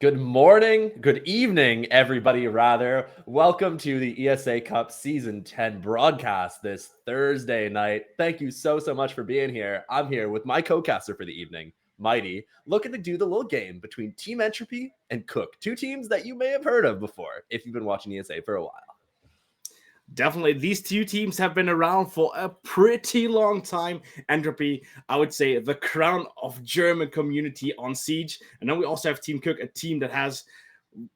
Good morning, good evening, everybody, rather. Welcome to the ESA Cup Season 10 broadcast this Thursday night. Thank you so much for being here. I'm here with my co-caster for the evening, Mighty, looking to do the little game between Team Entropy and QuQ, two teams that you may have heard of before if you've been watching ESA for a while. Definitely, these two teams have been around for a pretty long time. Entropy, I would say, the crown of German community on Siege. And then we also have Team QuQ, a team that has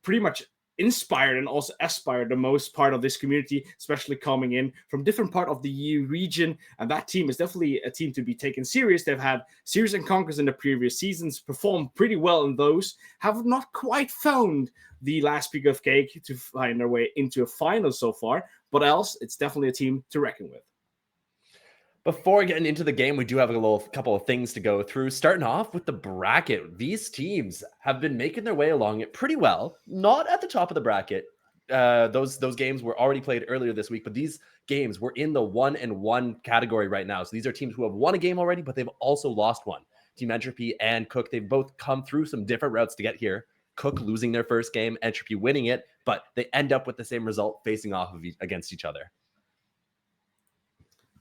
pretty much inspired and also aspired the most part of this community, especially coming in from different part of the EU region. And that team is definitely a team to be taken serious. They've had series and conquers in the previous seasons, performed pretty well in those, have not quite found the last piece of cake to find their way into a final so far, but else it's definitely a team to reckon with. Before getting into the game, we do have a couple of things to go through. Starting off with the bracket, these teams have been making their way along it pretty well. Not at the top of the bracket. Those games were already played earlier this week, but these games were in the 1-1 category right now. So these are teams who have won a game already, but they've also lost one. Team Entropy and QuQ, they've both come through some different routes to get here. QuQ losing their first game, Entropy winning it, but they end up with the same result facing off against each other.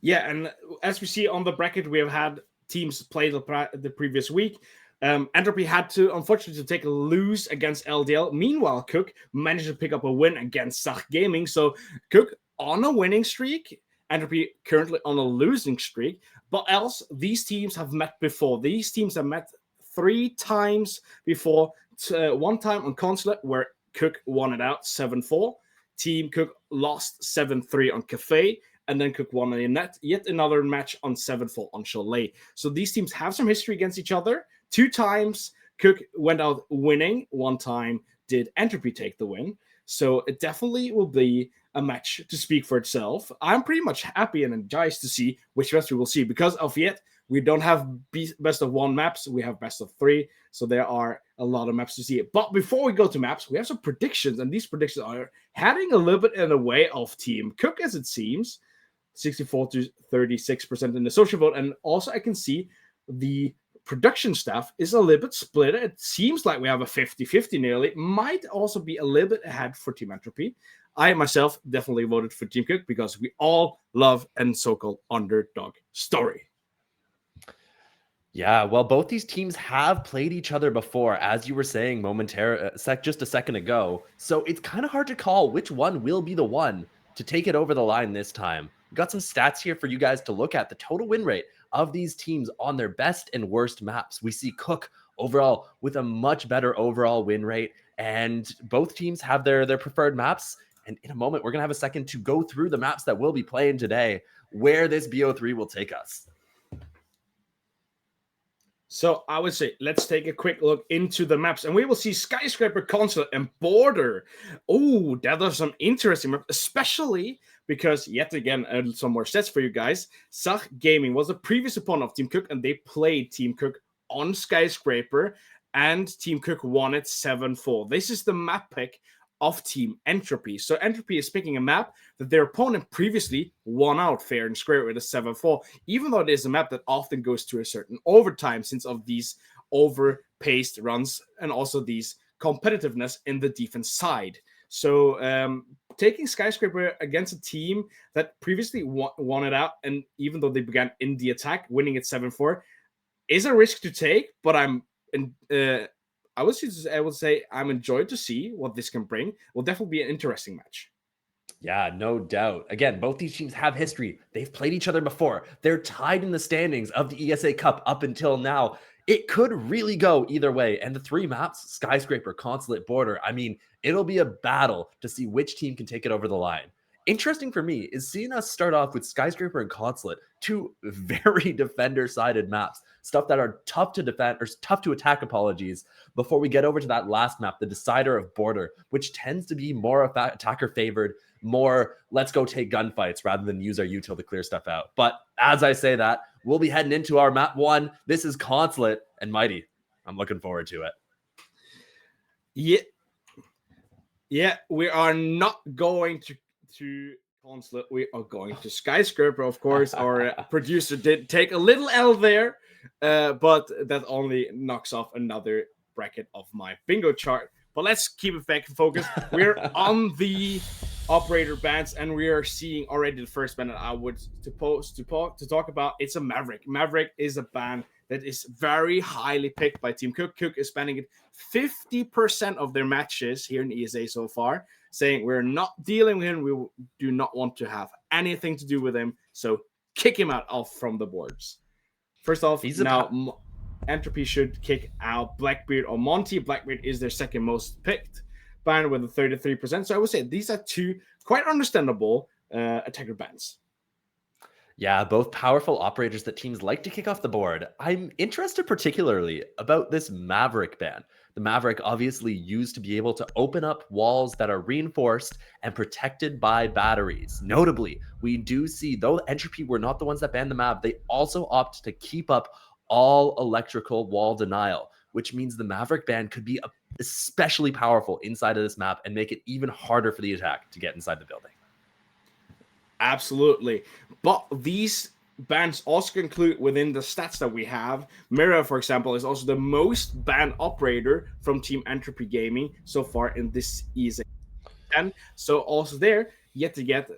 Yeah, and as we see on the bracket, we have had teams play the previous week. Entropy had to, unfortunately, take a lose against LDL. Meanwhile, QuQ managed to pick up a win against Sach Gaming. So QuQ on a winning streak, Entropy currently on a losing streak. But else, these teams have met before. These teams have met 3 times before. One time on Consulate, where QuQ won it out 7-4. Team QuQ lost 7-3 on Cafe. And then QuQ won in net, yet another match on 7-4 on Chalet. So these teams have some history against each other. 2 times QuQ went out winning. 1 time did Entropy take the win. So it definitely will be a match to speak for itself. I'm pretty much happy and energized to see which match we will see. Because of yet, we don't have best of 1 maps. We have best of 3. So there are a lot of maps to see. But before we go to maps, we have some predictions. And these predictions are heading a little bit in the way of Team QuQ, as it seems. 64 to 36% in the social vote. And also I can see the production staff is a little bit split. It seems like we have a 50-50 nearly. Might also be a little bit ahead for Team Entropy. I myself definitely voted for Team QuQ because we all love and so-called underdog story. Yeah, well, both these teams have played each other before, as you were saying just a second ago. So it's kind of hard to call which one will be the one to take it over the line this time. We've got some stats here for you guys to look at. The total win rate of these teams on their best and worst maps. We see QuQ overall with a much better overall win rate, and both teams have their preferred maps. And in a moment, we're going to have a second to go through the maps that we'll be playing today, where this BO3 will take us. So I would say let's take a quick look into the maps, and we will see Skyscraper, Consulate, and Border. Oh, that are some interesting maps, especially because, yet again, some more stats for you guys. Sach Gaming was a previous opponent of Team QuQ, and they played Team QuQ on Skyscraper, and Team QuQ won it 7-4. This is the map pick of Team Entropy. So Entropy is picking a map that their opponent previously won out fair and square with a 7-4, even though it is a map that often goes to a certain overtime since of these over-paced runs and also these competitiveness in the defense side. So taking Skyscraper against a team that previously won it out, and even though they began in the attack, winning it 7-4, is a risk to take, but I would say I'm enjoyed to see what this can bring. Will definitely be an interesting match. Yeah, no doubt. Again, both these teams have history. They've played each other before. They're tied in the standings of the ESA Cup up until now. It could really go either way. And the 3 maps, Skyscraper, Consulate, Border, I mean, it'll be a battle to see which team can take it over the line. Interesting for me is seeing us start off with Skyscraper and Consulate, 2 very defender-sided maps, stuff that are tough to defend, or tough to attack, apologies, before we get over to that last map, the Decider of Border, which tends to be more attacker-favored, more let's go take gunfights rather than use our util to clear stuff out. But as I say that, we'll be heading into our map 1. This is Consulate, and Mighty, I'm looking forward to it. Yeah, we are not going to Consulate. We are going to Skyscraper, of course. Our producer did take a little L there, but that only knocks off another bracket of my bingo chart. But let's keep it back in focus. We're on the operator bans, and we are seeing already the first ban that I would suppose to talk about. It's a Maverick. Maverick is a ban that is very highly picked by Team QuQ. QuQ is banning it 50% of their matches here in ESA so far, saying we're not dealing with him. We do not want to have anything to do with him. So kick him off from the boards. First off, Entropy should kick out Blackbeard or Monty. Blackbeard is their second most picked ban with a 33%. So I would say these are two quite understandable attacker bans. Yeah, both powerful operators that teams like to kick off the board. I'm interested particularly about this Maverick ban. The Maverick obviously used to be able to open up walls that are reinforced and protected by batteries. Notably, we do see, though Entropy were not the ones that banned the Mav, they also opt to keep up all electrical wall denial, which means the Maverick ban could be especially powerful inside of this map and make it even harder for the attack to get inside the building. Absolutely. But these bans also include within the stats that we have. Mira, for example, is also the most banned operator from Team Entropy Gaming so far in this ESA. And so also there, yet to get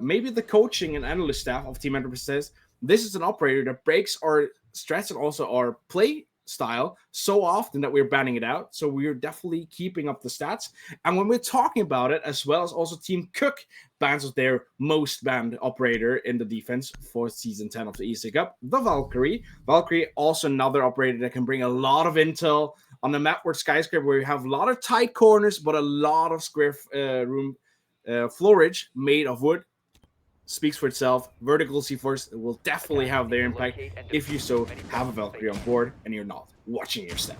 maybe the coaching and analyst staff of Team Entropy says, this is an operator that breaks our strats and also our play style so often that we're banning it out. So we're definitely keeping up the stats. And when we're talking about it, as well as also Team QuQ bans their most banned operator in the defense for season 10 of the ESA Cup, the Valkyrie. Valkyrie, also another operator that can bring a lot of intel on the map where Skyscraper, where you have a lot of tight corners, but a lot of square room floorage made of wood. Speaks for itself. Vertical C4s will definitely have their impact if you so have a Valkyrie on board and you're not watching your step.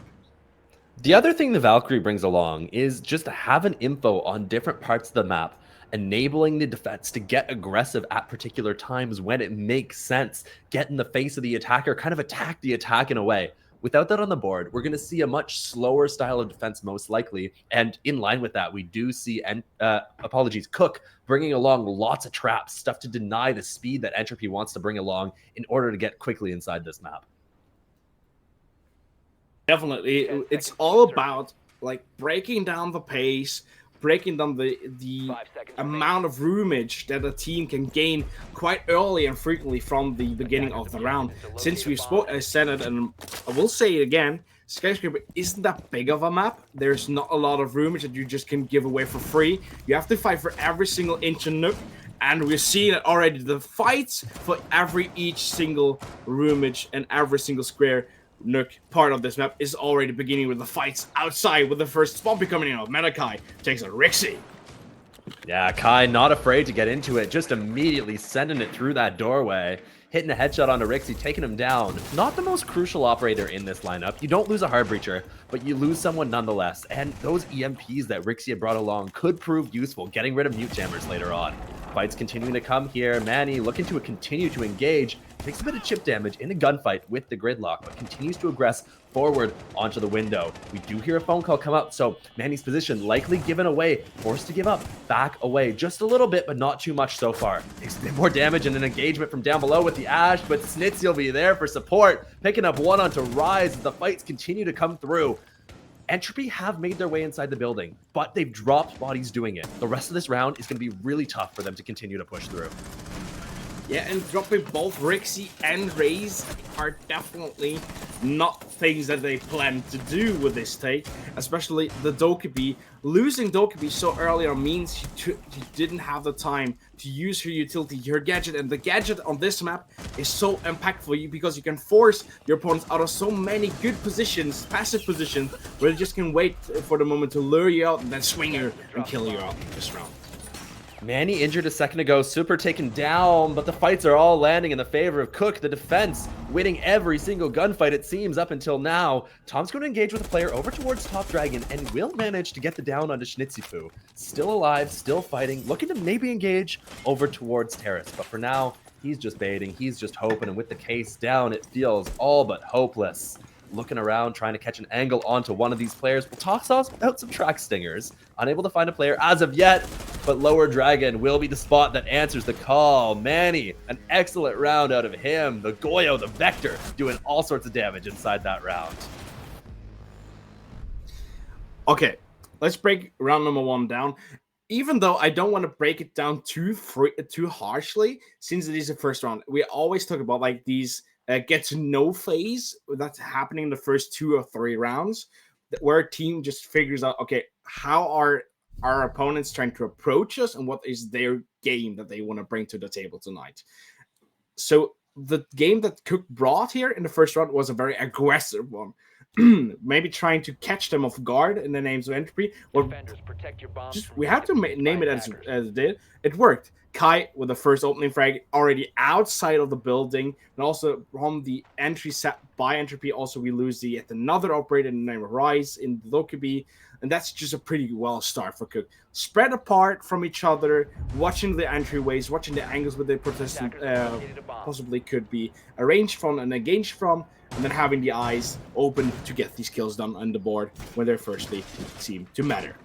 The other thing the Valkyrie brings along is just having info on different parts of the map, enabling the defense to get aggressive at particular times when it makes sense, get in the face of the attacker, kind of attack the attack in a way. Without that on the board, we're going to see a much slower style of defense most likely. And in line with that, we do see, QuQ bringing along lots of traps, stuff to deny the speed that Entropy wants to bring along in order to get quickly inside this map. Definitely. It's all about like breaking down the pace, breaking down the amount of roomage that a team can gain quite early and frequently from the beginning of the round. Since we've I said it, and I will say it again, Skyscraper isn't that big of a map. There's not a lot of roomage that you just can give away for free. You have to fight for every single inch and nook, and we're seeing it already. The fights for each single roomage and every single square nook part of this map is already beginning with the fights outside, with the first Spompy coming in. Metakai takes a Rixie. Yeah, Kai not afraid to get into it, just immediately sending it through that doorway, hitting a headshot onto Rixie, taking him down. Not the most crucial operator in this lineup. You don't lose a hard breacher, but you lose someone nonetheless. And those EMPs that Rixie had brought along could prove useful, getting rid of mute jammers later on. Fights continuing to come here. Manny looking to continue to engage. Takes a bit of chip damage in a gunfight with the gridlock, but continues to aggress forward onto the window. We do hear a phone call come up, so Manny's position likely given away, forced to give up, back away just a little bit, but not too much so far. Takes a bit more damage and an engagement from down below with the Ash, but Snitsy will be there for support, picking up one onto Rise as the fights continue to come through. Entropy have made their way inside the building, but they've dropped bodies doing it. The rest of this round is going to be really tough for them to continue to push through. Yeah, and dropping both Rixie and Raze are definitely not things that they plan to do with this take, especially the Dokkaebi. Losing Dokkaebi so early on means you didn't have the time to use her utility, her gadget, and the gadget on this map is so impactful because you can force your opponents out of so many good positions, passive positions, where they just can wait for the moment to lure you out and then swing her and kill you out this round. Manny injured a second ago, super taken down, but the fights are all landing in the favor of QuQ, the defense, winning every single gunfight it seems up until now. Tom's going to engage with a player over towards Top Dragon and will manage to get the down onto Schnitzipoo. Still alive, still fighting, looking to maybe engage over towards Terrace, but for now, he's just baiting, he's just hoping, and with the case down, it feels all but hopeless. Looking around, trying to catch an angle onto one of these players. We'll talk about some track stingers. Unable to find a player as of yet, but Lower Dragon will be the spot that answers the call. Manny, an excellent round out of him. The Goyo, the Vector, doing all sorts of damage inside that round. Okay, let's break round number 1 down. Even though I don't want to break it down too harshly, since it is the first round, we always talk about like these get to know phase that's happening in the first 2 or 3 rounds, where a team just figures out, okay, how are our opponents trying to approach us, and what is their game that they want to bring to the table tonight. So the game that QuQ brought here in the first round was a very aggressive one. Maybe trying to catch them off guard in the names of Entropy. Well, just we have to name it as it did. It worked. Kai with the first opening frag already outside of the building, and also from the entry set by Entropy. Also, we lose the yet another operator in the name of Rise in Lokaby, and that's just a pretty well start for QuQ. Spread apart from each other, watching the entryways, watching the angles where they possibly could be arranged from and engaged from, and then having the eyes open to get these kills done on the board when they firstly seem to matter.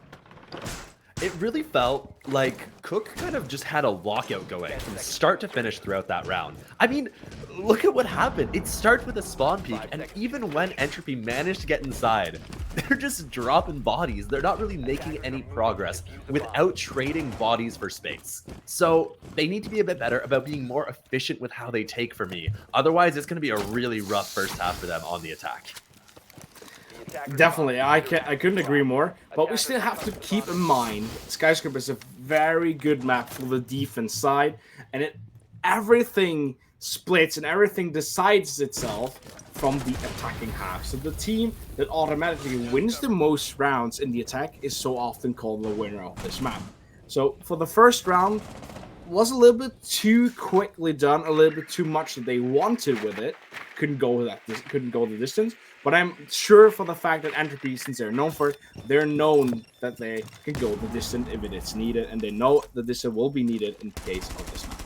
It really felt like QuQ kind of just had a lockout going from start to finish throughout that round. I mean, look at what happened. It starts with a spawn peek, and even when Entropy managed to get inside, they're just dropping bodies. They're not really making any progress without trading bodies for space. So they need to be a bit better about being more efficient with how they take for me. Otherwise, it's going to be a really rough first half for them on the attack. Definitely, I couldn't agree more. But we still have to keep in mind, Skyscraper is a very good map for the defense side, and everything splits and everything decides itself from the attacking half. So the team that automatically wins the most rounds in the attack is so often called the winner of this map. So for the first round, was a little bit too quickly done, a little bit too much that they wanted with it. Couldn't go the distance. But I'm sure for the fact that Entropy, since they're known for it, they're known that they can go the distance if it is needed, and they know that this will be needed in case of this map.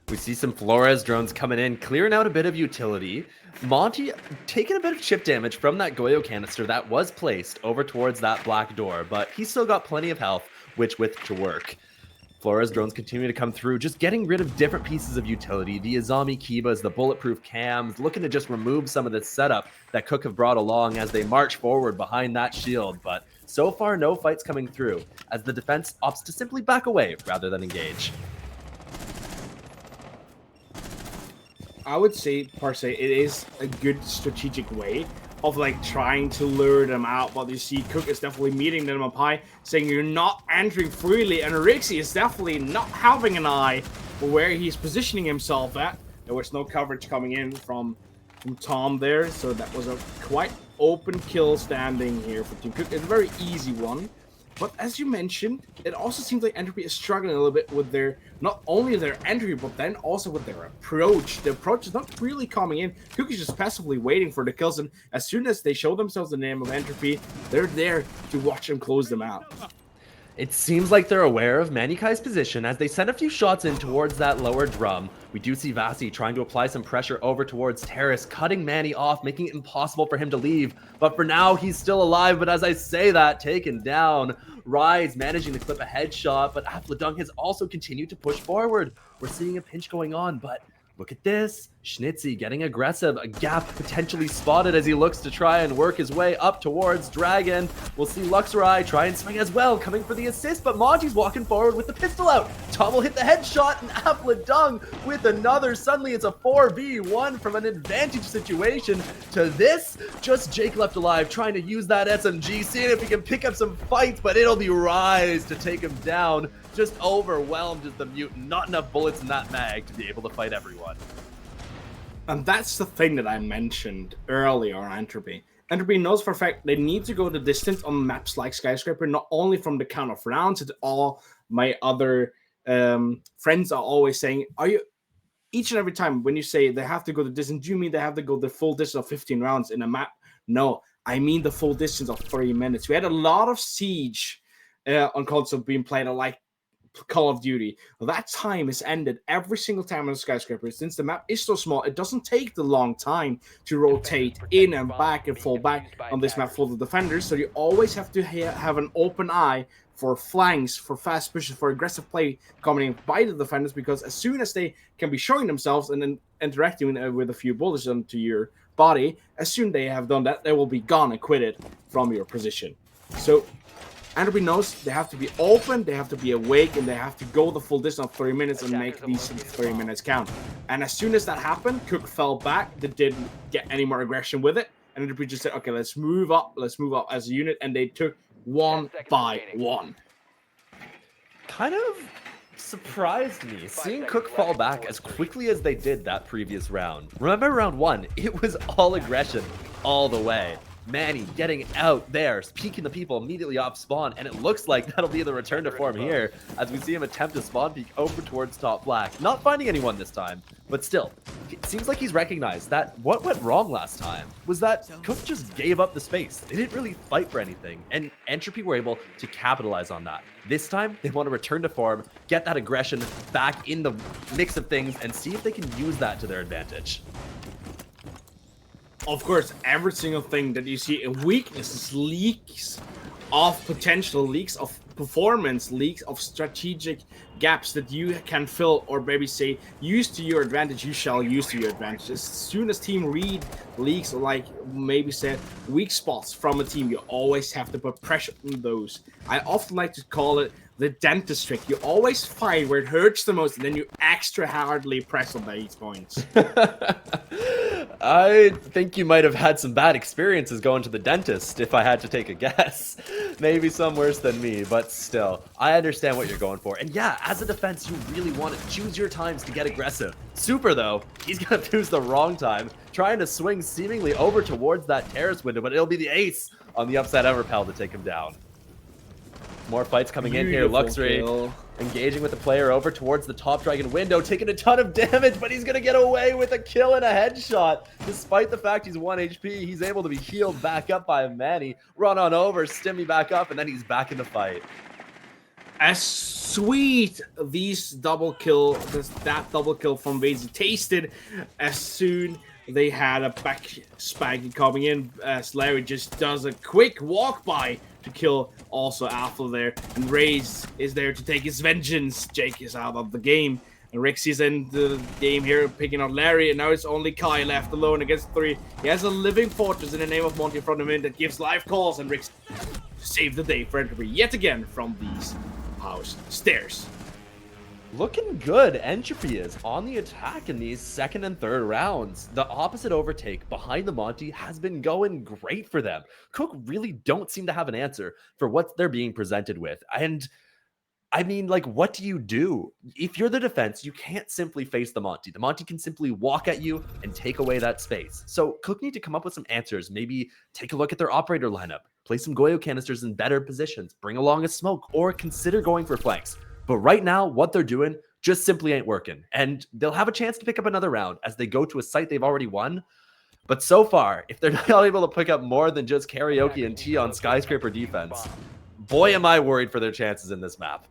We see some Flores drones coming in, clearing out a bit of utility. Monty taking a bit of chip damage from that Goyo canister that was placed over towards that black door, but he's still got plenty of health, with to work. Flores drones continue to come through, just getting rid of different pieces of utility. The Azami Kibas, the bulletproof cams, looking to just remove some of the setup that QuQ have brought along as they march forward behind that shield. But so far, no fights coming through, as the defense opts to simply back away rather than engage. I would say, per se, it is a good strategic way of like trying to lure them out, but you see QuQ is definitely meeting them up high, saying you're not entering freely, and Rixie is definitely not having an eye for where he's positioning himself at. There was no coverage coming in from Tom there, so that was a quite open kill standing here for Team QuQ. It's a very easy one. But as you mentioned, it also seems like Entropy is struggling a little bit with their, not only their entry, but then also with their approach. The approach is not really coming in. QuQ is just passively waiting for the kills, and as soon as they show themselves the name of Entropy, they're there to watch them close them out. It seems like they're aware of Manikai's position as they send a few shots in towards that lower drum. We do see Vasi trying to apply some pressure over towards Terrace, cutting Manny off, making it impossible for him to leave. But for now, he's still alive, but as I say that, taken down. Rise managing to clip a headshot, but Afladung has also continued to push forward. We're seeing a pinch going on, but look at this. Schnitzy getting aggressive. A gap potentially spotted as he looks to try and work his way up towards Dragon. We'll see Luxray try and swing as well, coming for the assist, but Monty's walking forward with the pistol out. Tom will hit the headshot, and Afladung with another. Suddenly it's a 4v1 from an advantage situation to this. Just Jake left alive, trying to use that SMG, seeing if he can pick up some fights, but it'll be Rise to take him down. Just overwhelmed as the mutant. Not enough bullets in that mag to be able to fight everyone. And that's the thing that I mentioned earlier on Entropy. Entropy knows for a fact they need to go the distance on maps like Skyscraper, not only from the count of rounds, it's all my other friends are always saying, are you, each and every time when you say they have to go the distance, do you mean they have to go the full distance of 15 rounds in a map? No, I mean the full distance of 3 minutes. We had a lot of Siege on console being played like Call of Duty. Well, that time is ended every single time on the Skyscraper. Since the map is so small, it doesn't take the long time to rotate in and back and fall back on this map full of defenders. So you always have to have an open eye for flanks, for fast pushes, for aggressive play coming in by the defenders, because as soon as they can be showing themselves and then interacting with a few bullets onto your body, as soon as they have done that, they will be gone and quitted from your position. So Entropy knows they have to be open, they have to be awake, and they have to go the full distance of 30 minutes and make these 30 minutes count. And as soon as that happened, QuQ fell back. They didn't get any more aggression with it. And Entropy just said, okay, let's move up as a unit. And they took one by one. Kind of surprised me seeing QuQ fall back as quickly as they did that previous round. Remember round 1, it was all aggression all the way. Manny getting out there, peeking the people immediately off spawn, and it looks like that'll be the return to form here as we see him attempt to spawn peek over towards top black. Not finding anyone this time, but still, it seems like he's recognized that what went wrong last time was that QuQ just gave up the space. They didn't really fight for anything, and Entropy were able to capitalize on that. This time, they want to return to form, get that aggression back in the mix of things, and see if they can use that to their advantage. Of course, every single thing that you see in weaknesses, leaks of potential, leaks of performance, leaks of strategic gaps that you can fill or maybe say use to your advantage, you shall use to your advantage. As soon as team read leaks or like maybe say weak spots from a team, you always have to put pressure on those. I often like to call it the dentist trick. You always find where it hurts the most and then you extra hardly press on these points. I think you might have had some bad experiences going to the dentist, if I had to take a guess. Maybe some worse than me, but still, I understand what you're going for. And yeah, as a defense, you really want to choose your times to get aggressive. Super, though, he's going to choose the wrong time, trying to swing seemingly over towards that terrace window, but it'll be the ace on the upside Everpel to take him down. More fights coming in here. Luxury engaging with the player over towards the top dragon window, taking a ton of damage, but he's going to get away with a kill and a headshot. Despite the fact he's 1 HP, he's able to be healed back up by Manny. Run on over, stimmy back up, and then he's back in the fight. As sweet that double kill from Vazy tasted as soon they had a back spike coming in as Larry just does a quick walk by to kill also Alpha there, and Raze is there to take his vengeance. Jake is out of the game, and Rixie's in the game here picking out Larry, and now it's only Kai left alone against 3. He has a living fortress in the name of Monty in front of him that gives live calls, and Rixie saved the day for Entropy yet again from these house stairs. Looking good. Entropy is on the attack in these second and third rounds. The opposite overtake behind the Monty has been going great for them. QuQ really don't seem to have an answer for what they're being presented with. And I mean, like, what do you do? If you're the defense, you can't simply face the Monty. The Monty can simply walk at you and take away that space. So QuQ need to come up with some answers. Maybe take a look at their operator lineup, place some Goyo canisters in better positions, bring along a smoke, or consider going for flanks. But right now, what they're doing just simply ain't working. And they'll have a chance to pick up another round as they go to a site they've already won. But so far, if they're not able to pick up more than just karaoke and tea on skyscraper defense, boy, am I worried for their chances in this map.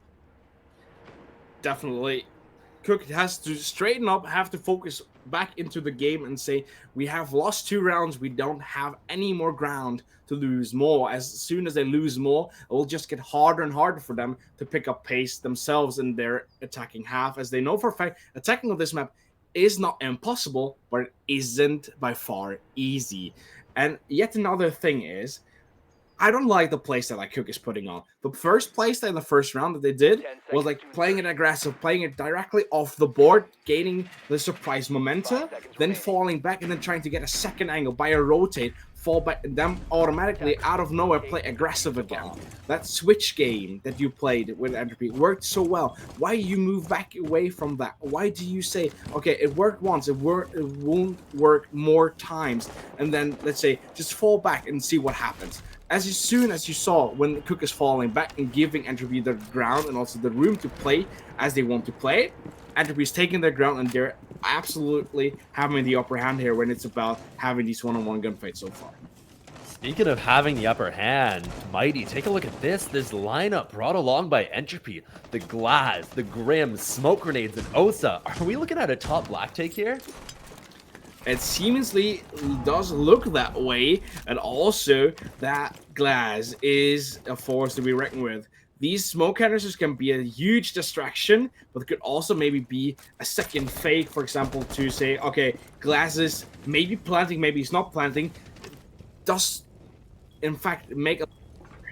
Definitely. QuQ has to straighten up, have to focus back into the game and say, we have lost 2 rounds, we don't have any more ground to lose more. As soon as they lose more, it will just get harder and harder for them to pick up pace themselves in their attacking half, as they know for a fact attacking on this map is not impossible, but it isn't by far easy. And yet another thing is, I don't like the playstyle that QuQ is putting on. The first playstyle in the first round that they did was like playing it aggressive, playing it directly off the board, gaining the surprise momentum, then falling back and then trying to get a second angle by a rotate, fall back, and then automatically out of nowhere play aggressive again. That switch game that you played with Entropy worked so well. Why you move back away from that? Why do you say, okay, it worked once, it won't work more times, and then let's say just fall back and see what happens. As soon as you saw when QuQ is falling back and giving Entropy the ground and also the room to play as they want to play, Entropy is taking their ground and they're absolutely having the upper hand here when it's about having these one-on-one gunfights so far. Speaking of having the upper hand, Mighty, take a look at this lineup brought along by Entropy. The Glaz, the Grim, Smoke Grenades, and Osa. Are we looking at a top black take here? It seemingly does look that way, and also that Glaz is a force to be reckoned with. These smoke canisters can be a huge distraction, but it could also maybe be a second fake, for example, to say, okay, Glaz is maybe planting, maybe he's not planting. Does, in fact, make a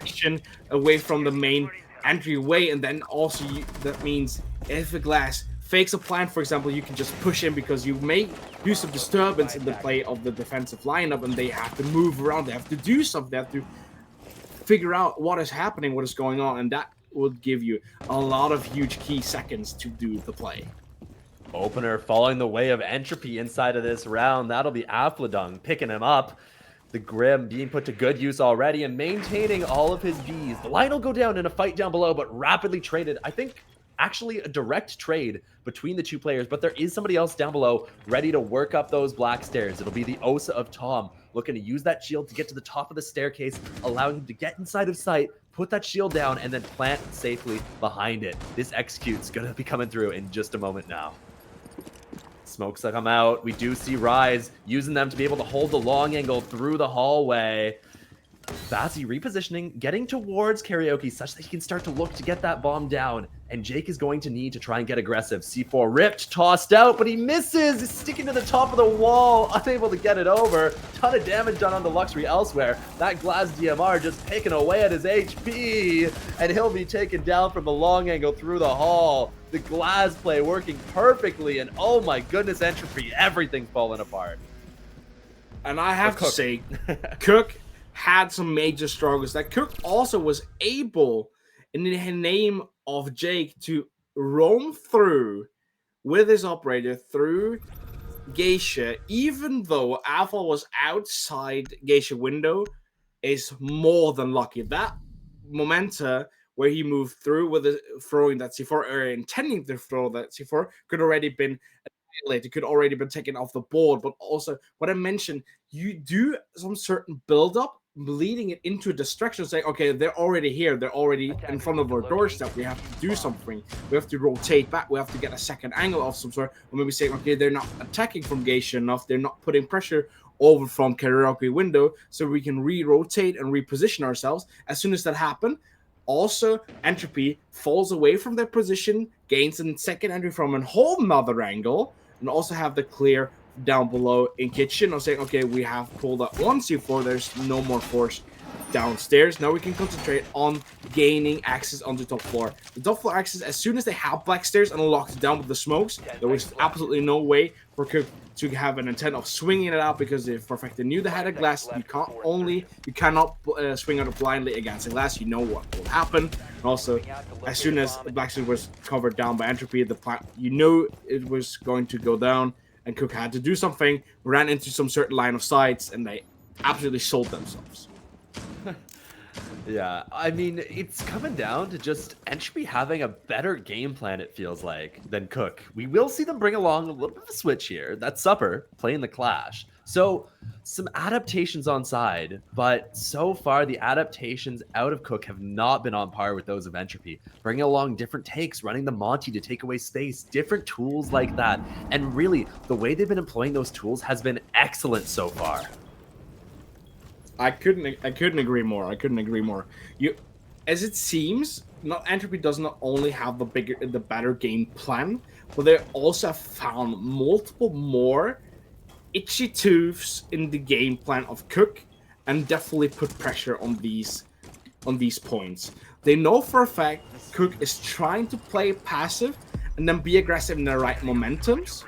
protection away from the main entryway, and then also that means if a glass fakes a plant, for example, you can just push in because you may do some disturbance in the play of the defensive lineup, and they have to move around, they have to do something, they have to figure out what is happening, what is going on, and that would give you a lot of huge key seconds to do the play. Opener following the way of Entropy inside of this round. That'll be Affledung picking him up. The Grim being put to good use already and maintaining all of his Vs. The line will go down in a fight down below, but rapidly traded. I think actually a direct trade between the two players, but there is somebody else down below ready to work up those black stairs. It'll be the ESA of Tom, looking to use that shield to get to the top of the staircase, allowing him to get inside of sight, put that shield down, and then plant safely behind it. This execute's going to be coming through in just a moment now. Smokes that come out. We do see Rise using them to be able to hold the long angle through the hallway. Bazzi repositioning, getting towards Karaoke such that he can start to look to get that bomb down. And Jake is going to need to try and get aggressive. C4 ripped, tossed out, but he misses. He's sticking to the top of the wall, unable to get it over. Ton of damage done on the Luxury elsewhere. That glass DMR just picking away at his HP. And he'll be taken down from the long angle through the hall. The glass play working perfectly. And oh my goodness, Entropy, everything falling apart. And I have to say, QuQ had some major struggles. That QuQ also was able, in the name of Jake, to roam through with his operator through Geisha, even though Alpha was outside Geisha window, is more than lucky. That Momenta where he moved through with throwing that C4, or intending to throw that C4, could already been annihilated, could already been taken off the board. But also, what I mentioned, you do some certain build-up, leading it into a distraction, saying, okay, they're already here, they're already in front of our doorstep, we have to do something, we have to rotate back, we have to get a second angle of some sort, or maybe say, okay, they're not attacking from Geisha enough, they're not putting pressure over from Karaoke window, so we can re-rotate and reposition ourselves. As soon as that happens, also Entropy falls away from their position, gains a second entry from a whole nother angle, and also have the clear down below in kitchen, or saying, okay, we have pulled up one C4, there's no more force downstairs. Now we can concentrate on gaining access on the top floor. The top floor access, as soon as they have black stairs and locked down with the smokes, there was absolutely no way for QuQ to have an intent of swinging it out, because if for a fact they knew they had a glass, you cannot swing out blindly against a glass. You know what will happen. And also, as soon as the black stairs was covered down by Entropy, the plant, you know it was going to go down, and QuQ had to do something, ran into some certain line of sights, and they absolutely sold themselves. Yeah, I mean, it's coming down to just Entropy having a better game plan, it feels like, than QuQ. We will see them bring along a little bit of a switch here. That's Supper playing the Clash. So some adaptations on side, but so far the adaptations out of QuQ have not been on par with those of Entropy. Bringing along different takes, running the Monty to take away space, different tools like that. And really, the way they've been employing those tools has been excellent so far. I couldn't agree more. I couldn't agree more. As it seems, Entropy does not only have the better game plan, but they also have found multiple more itchy tooths in the game plan of QuQ, and definitely put pressure on these points. They know for a fact QuQ is trying to play passive and then be aggressive in the right momentums.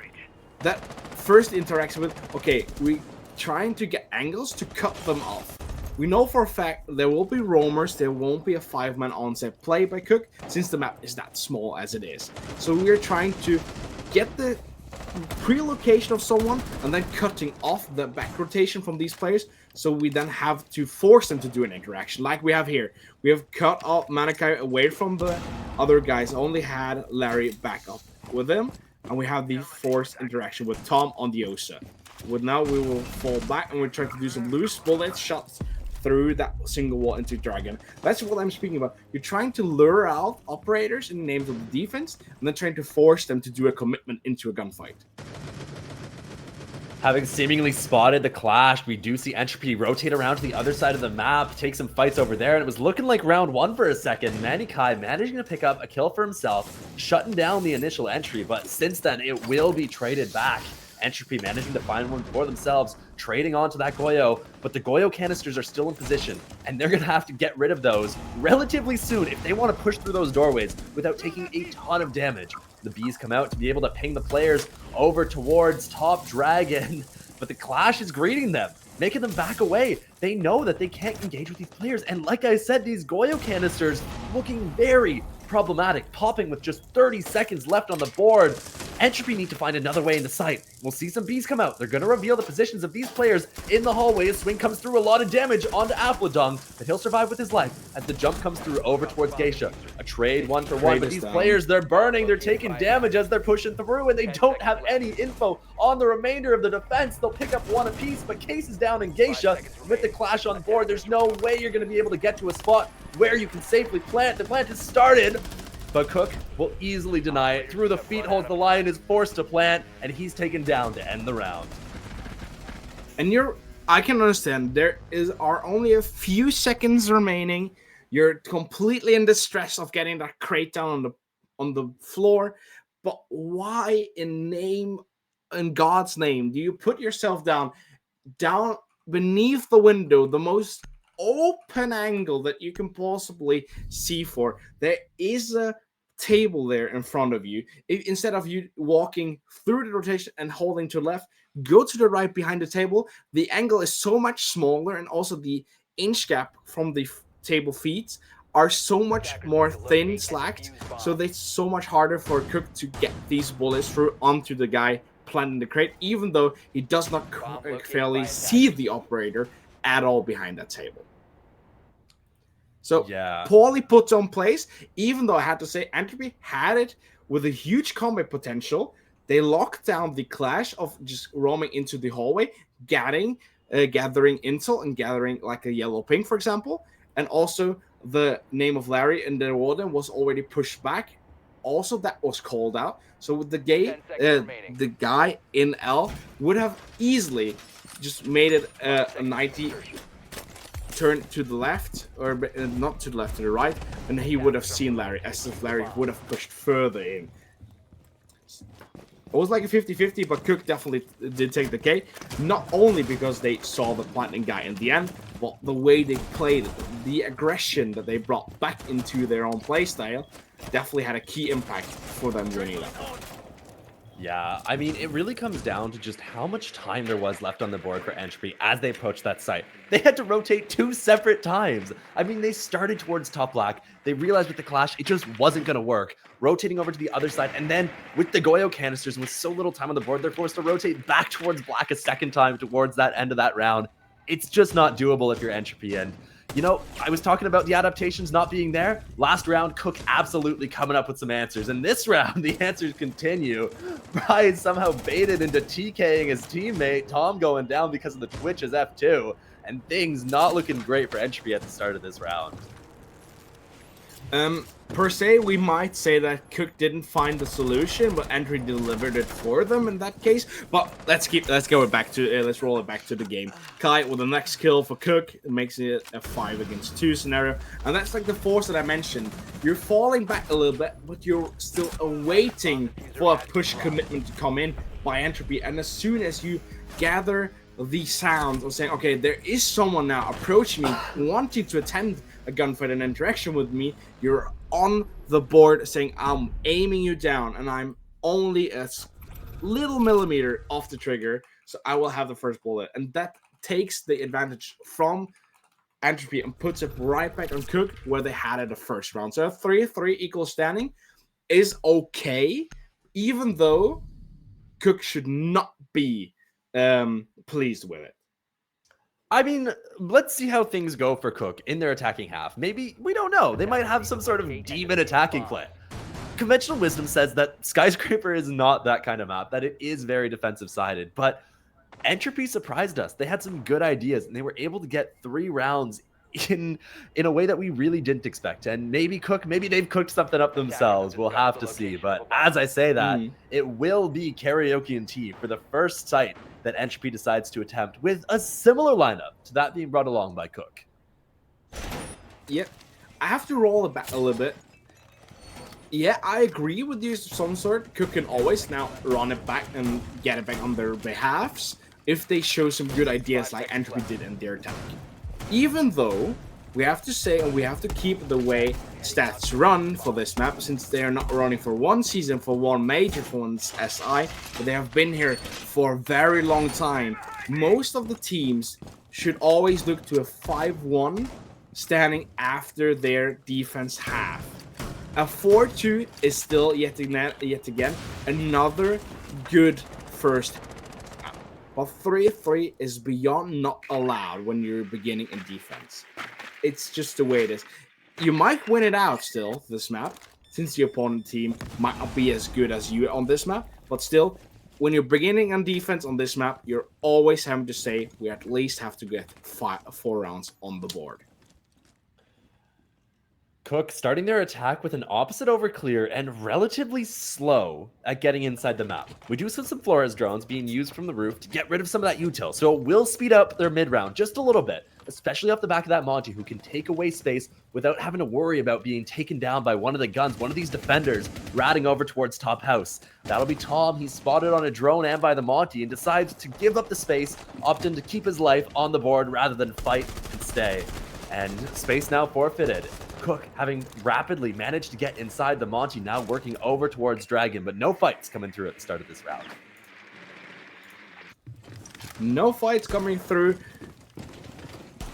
That first interaction with, okay, we trying to get angles to cut them off. We know for a fact there will be roamers, there won't be a 5-man onset play by QuQ, since the map is that small as it is. So we are trying to get the pre-location of someone and then cutting off the back rotation from these players, so we then have to force them to do an interaction like we have here. We have cut off Manakai away from the other guys, only had Larry back up with him, and we have the forced interaction with Tom on the OSA. With now we will fall back and we're trying to do some loose bullet shots through that single wall into Dragon. That's what I'm speaking about. You're trying to lure out operators in the name of the defense, and then trying to force them to do a commitment into a gunfight. Having seemingly spotted the Clash, we do see Entropy rotate around to the other side of the map, take some fights over there, and it was looking like round one for a second. Manikai managing to pick up a kill for himself, shutting down the initial entry, but since then it will be traded back. Entropy managing to find one for themselves, trading onto that Goyo, but the Goyo canisters are still in position, and they're going to have to get rid of those relatively soon if they want to push through those doorways without taking a ton of damage. The bees come out to be able to ping the players over towards Top Dragon, but the Clash is greeting them, making them back away. They know that they can't engage with these players, and like I said, these Goyo canisters looking very problematic, popping with just 30 seconds left on the board. Entropy need to find another way into sight. We'll see some bees come out. They're going to reveal the positions of these players in the hallway. A swing comes through, a lot of damage onto Applodung, but he'll survive with his life as the jump comes through over towards Geisha. A trade 1-for-1, but these players, they're burning, they're taking damage as they're pushing through, and they don't have any info on the remainder of the defense. They'll pick up one apiece, but Case is down in Geisha. With the Clash on board, there's no way you're going to be able to get to a spot where you can safely plant. The plant has started, but QuQ will easily deny it. Through the feet holds, the Lion is forced to plant, and he's taken down to end the round. And I can understand, are only a few seconds remaining. You're completely in distress of getting that crate down on the floor, but why in God's name do you put yourself down beneath the window, the most open angle that you can possibly see for? There is a table there in front of you. Instead of you walking through the rotation and holding to the left, go to the right behind the table. The angle is so much smaller, and also the inch gap from the table feet are so much more thin, slacked, so it's so much harder for QuQ to get these bullets through onto the guy planting the crate, even though he does not fairly see the operator at all behind that table. So poorly put on place, even though I had to say Entropy had it with a huge combat potential. They locked down the Clash of just roaming into the hallway, gathering intel and gathering like a yellow ping, for example. And also the name of Larry and the warden was already pushed back. Also, that was called out. So with the guy in L would have easily just made it a 90 turn to the left, or not to the left, to the right, and he would have seen Larry, as if Larry would have pushed further in. It was like a 50-50, but QuQ definitely did take the K. Not only because they saw the planting guy in the end, but the way they played, the aggression that they brought back into their own playstyle, definitely had a key impact for them winning that one. Yeah, I mean, it really comes down to just how much time there was left on the board for Entropy as they approached that site. They had to rotate 2 separate times. I mean, they started towards top black. They realized with the Clash, it just wasn't going to work. Rotating over to the other side, and then with the Goyo canisters and with so little time on the board, they're forced to rotate back towards black a second time towards that end of that round. It's just not doable if you're Entropy. And you know, I was talking about the adaptations not being there. Last round, QuQ absolutely coming up with some answers. And this round, the answers continue. Brian somehow baited into TKing his teammate, Tom going down because of the Twitch as F2. And things not looking great for Entropy at the start of this round. Per se, we might say that QuQ didn't find the solution, but Entropy delivered it for them in that case. But let's roll it back to the game. Kai with the next kill for QuQ, it makes it a 5-against-2 scenario, and that's like the force that I mentioned. You're falling back a little bit, but you're still awaiting for a push commitment to come in by Entropy. And as soon as you gather the sounds of saying, okay, there is someone now approaching me, wanting to attend a gunfight and interaction with me, you're on the board saying, I'm aiming you down, and I'm only a little millimeter off the trigger, so I will have the first bullet. And that takes the advantage from Entropy and puts it right back on QuQ where they had it the first round. So a 3-3 equal standing is okay, even though QuQ should not be pleased with it. I mean, let's see how things go for QuQ in their attacking half. Maybe, we don't know, they might have some sort of demon attacking play. Conventional wisdom says that Skyscraper is not that kind of map, that it is very defensive-sided, but Entropy surprised us. They had some good ideas, and they were able to get 3 rounds in a way that we really didn't expect. And maybe QuQ, maybe they've cooked something up themselves. We'll have to see. But as I say that, it will be Karaoke and Tea for the first site that Entropy decides to attempt with a similar lineup to that being brought along by QuQ. Yep. I have to roll it back a little bit. Yeah, I agree with you of some sort. QuQ can always now run it back and get it back on their behalfs if they show some good ideas like Entropy did in their attack. Even though we have to say, and we have to keep the way stats run for this map, since they are not running for one season, for one major, for one SI, but they have been here for a very long time. Most of the teams should always look to a 5-1 standing after their defense half. A 4-2 is still yet again another good first half. But 3-3 is beyond not allowed when you're beginning in defense. It's just the way it is. You might win it out still, this map, since the opponent team might not be as good as you on this map, but still, when you're beginning on defense on this map, you're always having to say we at least have to get 4 rounds on the board. QuQ starting their attack with an opposite over clear and relatively slow at getting inside the map. We do see some Flores drones being used from the roof to get rid of some of that util, so it will speed up their mid round just a little bit, especially off the back of that Monty, who can take away space without having to worry about being taken down by one of the guns, one of these defenders ratting over towards top house. That'll be Tom. He's spotted on a drone and by the Monty and decides to give up the space, opting to keep his life on the board rather than fight and stay. And space now forfeited. QuQ having rapidly managed to get inside the Monty, now working over towards Dragon, but no fights coming through at the start of this round. No fights coming through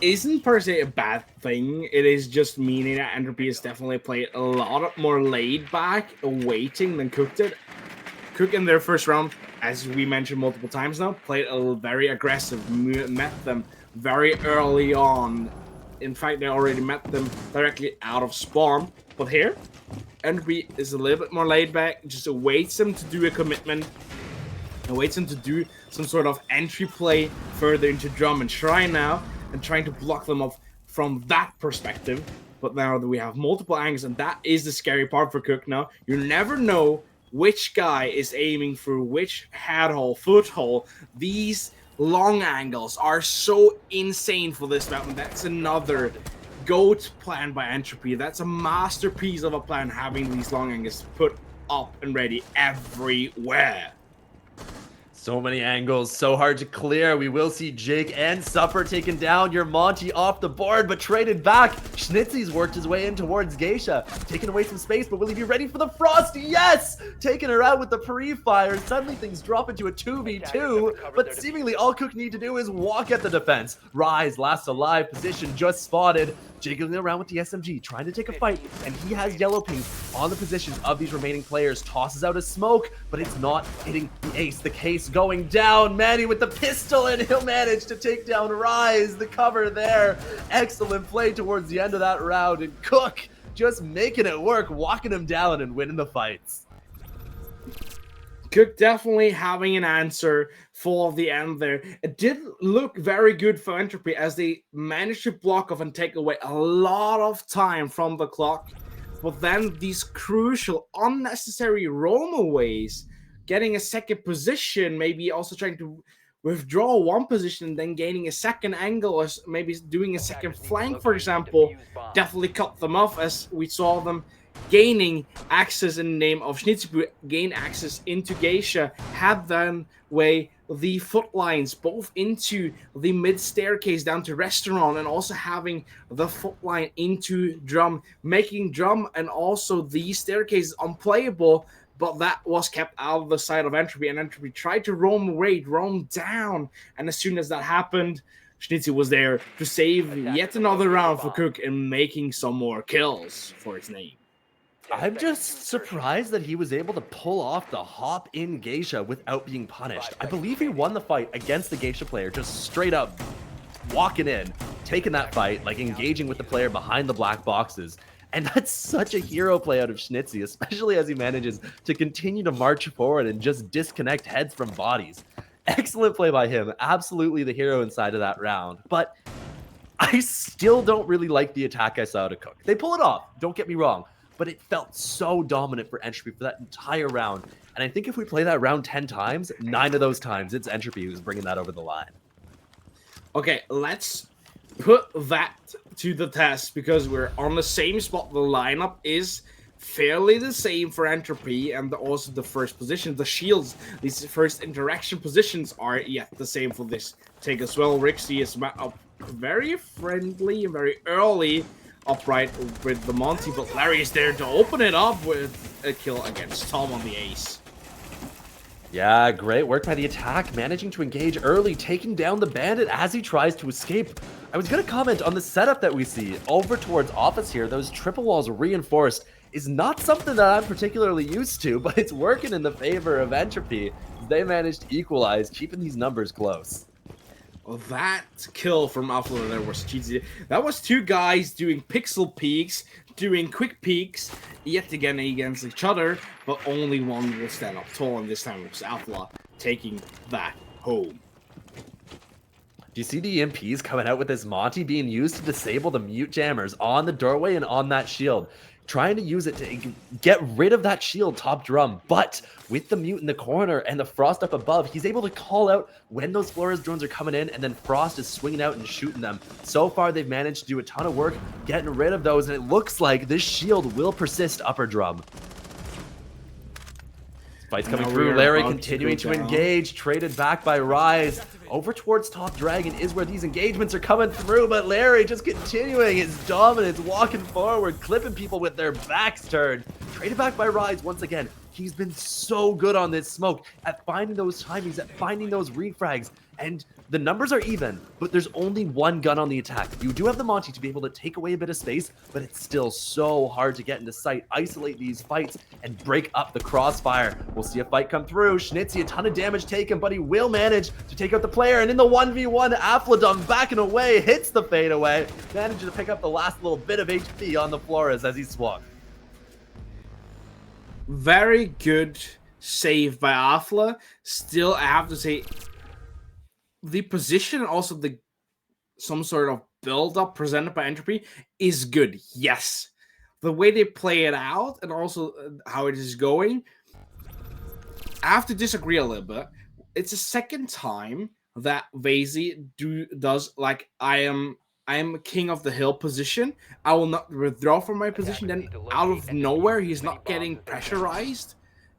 isn't per se a bad thing. It is just meaning that Entropy has definitely played a lot more laid back, waiting than QuQ did. QuQ in their first round, as we mentioned multiple times now, played a very aggressive, met them very early on. In fact, they already met them directly out of spawn. But here, Entropy is a little bit more laid back, just awaits them to do a commitment, awaits them to do some sort of entry play further into Drum and Shrine now, and trying to block them off from that perspective. But now that we have multiple angles, and that is the scary part for QuQ now, you never know which guy is aiming for which head hole, foot hole. These long angles are so insane for this map, and that's another GOAT plan by Entropy. That's a masterpiece of a plan, having these long angles put up and ready everywhere. So many angles, so hard to clear. We will see Jake and Supper taken down. Your Monty off the board, but traded back. Schnitzy's worked his way in towards Geisha, taking away some space, but will he be ready for the Frosty? Yes! Taking her out with the pre-fire. Suddenly things drop into a 2v2, but seemingly all QuQ need to do is walk at the defense. Rise, last alive position, just spotted. Jiggling around with the SMG, trying to take a fight, and he has yellow ping on the positions of these remaining players. Tosses out a smoke, but it's not hitting the ace. The case going down. Manny with the pistol, and he'll manage to take down Rise. The cover there. Excellent play towards the end of that round, and QuQ just making it work, walking him down and winning the fights. QuQ definitely having an answer for the end there. It did look very good for Entropy as they managed to block off and take away a lot of time from the clock. But then these crucial, unnecessary roamaways, getting a second position, maybe also trying to withdraw one position, then gaining a second angle, or maybe doing a second flank, for example, definitely cut them off, as we saw them gaining access in the name of Schnitzebu, gain access into Geisha, had then way the foot lines both into the mid staircase down to restaurant, and also having the foot line into Drum, making Drum and also the staircase unplayable. But that was kept out of the side of Entropy, and Entropy tried to roam away, roam down, and as soon as that happened, Schnitzy was there to save yet another round for QuQ and making some more kills for his name. I'm just surprised that he was able to pull off the hop in Geisha without being punished. I believe he won the fight against the Geisha player, just straight up walking in, taking that fight, like engaging with the player behind the black boxes. And that's such a hero play out of Schnitzy, especially as he manages to continue to march forward and just disconnect heads from bodies. Excellent play by him. Absolutely the hero inside of that round. But I still don't really like the attack I saw out of QuQ. They pull it off, don't get me wrong, but it felt so dominant for Entropy for that entire round. And I think if we play that round 10 times, 9 of those times, it's Entropy who's bringing that over the line. Okay, let's put that to the test, because we're on the same spot. The lineup is fairly the same for Entropy, and also the first position, the shields, these first interaction positions are yet the same for this take as well. Rixie is up very friendly and very early upright with the Monty, but Larry is there to open it up with a kill against Tom on the ace. Yeah, great work by the attack, managing to engage early, taking down the bandit as he tries to escape. I was going to comment on the setup that we see over towards office here. Those triple walls reinforced is not something that I'm particularly used to, but it's working in the favor of Entropy. They managed to equalize, keeping these numbers close. Well, that kill from Alpha there was cheesy. That was two guys doing pixel peeks, doing quick peeks, yet again against each other, but only one will stand up tall, and this time it was Alpha taking that home. Do you see the EMPs coming out with this Monty being used to disable the mute jammers on the doorway and on that shield? Trying to use it to get rid of that shield top drum, but with the mute in the corner and the Frost up above, he's able to call out when those Flores drones are coming in, and then Frost is swinging out and shooting them. So far, they've managed to do a ton of work getting rid of those, and it looks like this shield will persist upper drum. Fight's coming through. Larry continuing to engage, traded back by Rise. Over towards Top Dragon is where these engagements are coming through, but Larry just continuing his dominance, walking forward, clipping people with their backs turned. Traded back by Rise once again. He's been so good on this smoke at finding those timings, at finding those refrags, and the numbers are even, but there's only one gun on the attack. You do have the Monty to be able to take away a bit of space, but it's still so hard to get into sight, isolate these fights, and break up the crossfire. We'll see a fight come through. Schnitzy, a ton of damage taken, but he will manage to take out the player, and in the 1v1, Affledom backing away, hits the fadeaway, manages to pick up the last little bit of HP on the Flores as he swung. Very good save by Afla. Still, I have to say, the position and also some sort of build-up presented by Entropy is good, yes. The way they play it out and also how it is going, I have to disagree a little bit. It's the second time that Vazy does like I am king of the hill position. I will not withdraw from my position. Then out of nowhere, he's not getting pressurized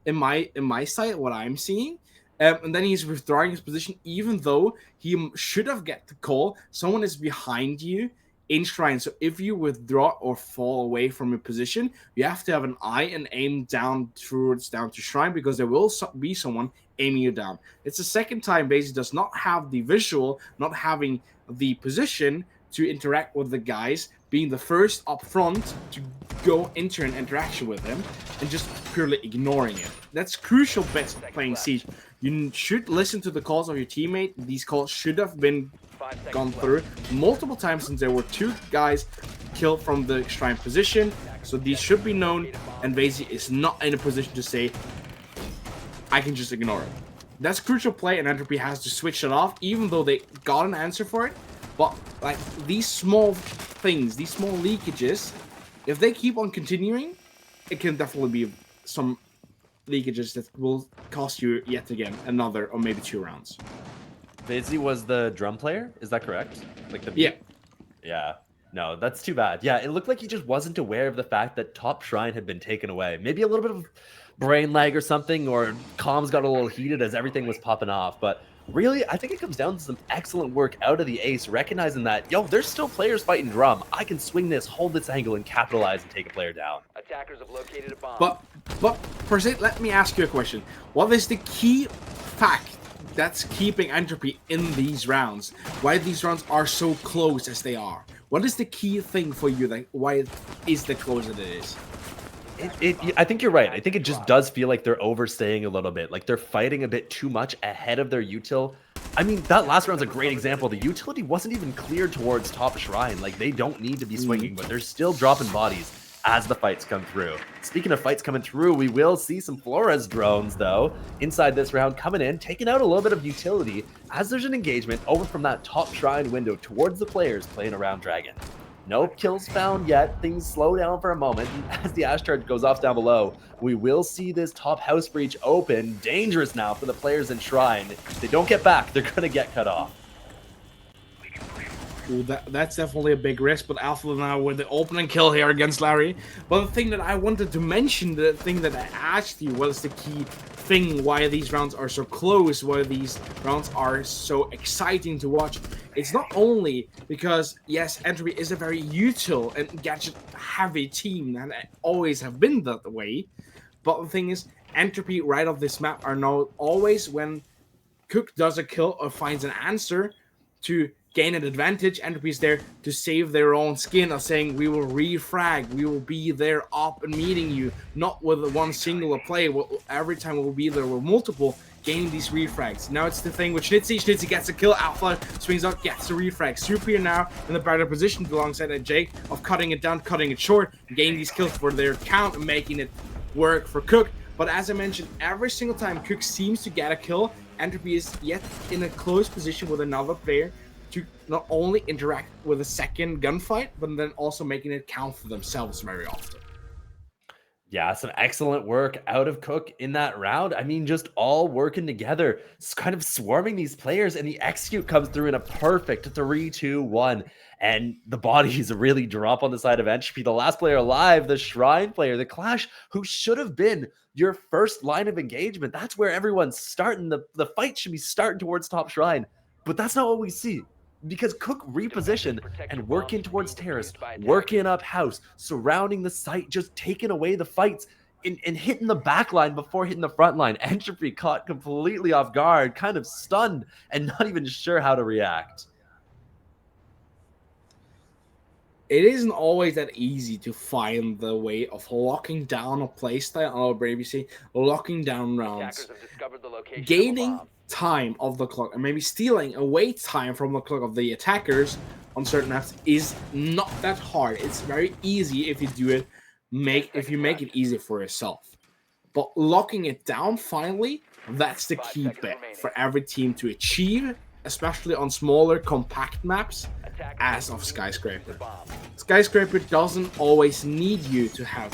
in my sight, what I'm seeing. And then he's withdrawing his position, even though he should have get the call. Someone is behind you in Shrine. So if you withdraw or fall away from your position, you have to have an eye and aim down to Shrine, because there will be someone aiming you down. It's the second time Basie does not have the visual, not having the position to interact with the guys, being the first up front to go into an interaction with him and just purely ignoring it. That's crucial bits playing Siege. You should listen to the calls of your teammate. These calls should have been gone through multiple times, since there were two guys killed from the Shrine position. So these should be known, and Vazy is not in a position to say, I can just ignore it. That's crucial play, and Entropy has to switch it off, even though they got an answer for it. But like these small things, these small leakages, if they keep on continuing, it can definitely be some leakages that will cost you yet again another or maybe 2 rounds. Vazy was the drum player, is that correct? Like the Yeah. Yeah. No, that's too bad. Yeah, it looked like he just wasn't aware of the fact that Top Shrine had been taken away. Maybe a little bit of brain lag or something, or comms got a little heated as everything was popping off. But really, I think it comes down to some excellent work out of the ace, recognizing that, yo, there's still players fighting drum. I can swing this, hold this angle, and capitalize and take a player down. Attackers have located a bomb. But per se, let me ask you a question. What is the key fact that's keeping Entropy in these rounds? Why these rounds are so close as they are? What is the key thing for you that why it is the close that it is? I think you're right. I think it just does feel like they're overstaying a little bit. Like they're fighting a bit too much ahead of their util. I mean, that last round's a great example. The utility wasn't even cleared towards Top Shrine. Like, they don't need to be swinging, but they're still dropping bodies as the fights come through. Speaking of fights coming through, we will see some Flores drones, though, inside this round coming in, taking out a little bit of utility as there's an engagement over from that Top Shrine window towards the players playing around Dragon. No kills found yet. Things slow down for a moment. As the Ash Charge goes off down below, we will see this top house breach open. Dangerous now for the players in Shrine. If they don't get back, they're going to get cut off. Ooh, that's definitely a big risk, but Alpha now with the opening kill here against Larry. But the thing that I wanted to mention, the thing that I asked you, what is the key thing, why these rounds are so close, why these rounds are so exciting to watch. It's not only because, yes, Entropy is a very util and gadget-heavy team, and always have been that way, but the thing is, Entropy right off this map are now always when QuQ does a kill or finds an answer to gain an advantage, Entropy is there to save their own skin of saying, we will refrag, we will be there up and meeting you, not with one singular play. Every time we'll be there with multiple, gaining these refrags. Now it's the thing with Schnitzy. Schnitzy gets a kill, Alpha swings out, gets the refrag. Super now in the better position alongside Jake of cutting it down, cutting it short, gaining these kills for their count and making it work for QuQ. But as I mentioned, every single time QuQ seems to get a kill, Entropy is yet in a close position with another player to not only interact with a second gunfight, but then also making it count for themselves very often. Yeah, some excellent work out of QuQ in that round. I mean, just all working together, kind of swarming these players, and the execute comes through in a perfect 3-2-1. And the bodies really drop on the side of Entropy. The last player alive, the Shrine player, the Clash, who should have been your first line of engagement. That's where everyone's starting. The fight should be starting towards top Shrine. But that's not what we see. Because QuQ repositioned and working towards terrace, working up house, surrounding the site, just taking away the fights and hitting the back line before hitting the front line. Entropy caught completely off guard, kind of stunned, and not even sure how to react. It isn't always that easy to find the way of locking down a playstyle, or maybe say locking down rounds, gaining time of the clock, and maybe stealing away time from the clock of the attackers on certain maps is not that hard. It's very easy if you do it, if you make it easy for yourself. But locking it down finally, that's the key bit for every team to achieve, especially on smaller, compact maps, as of Skyscraper. Skyscraper doesn't always need you to have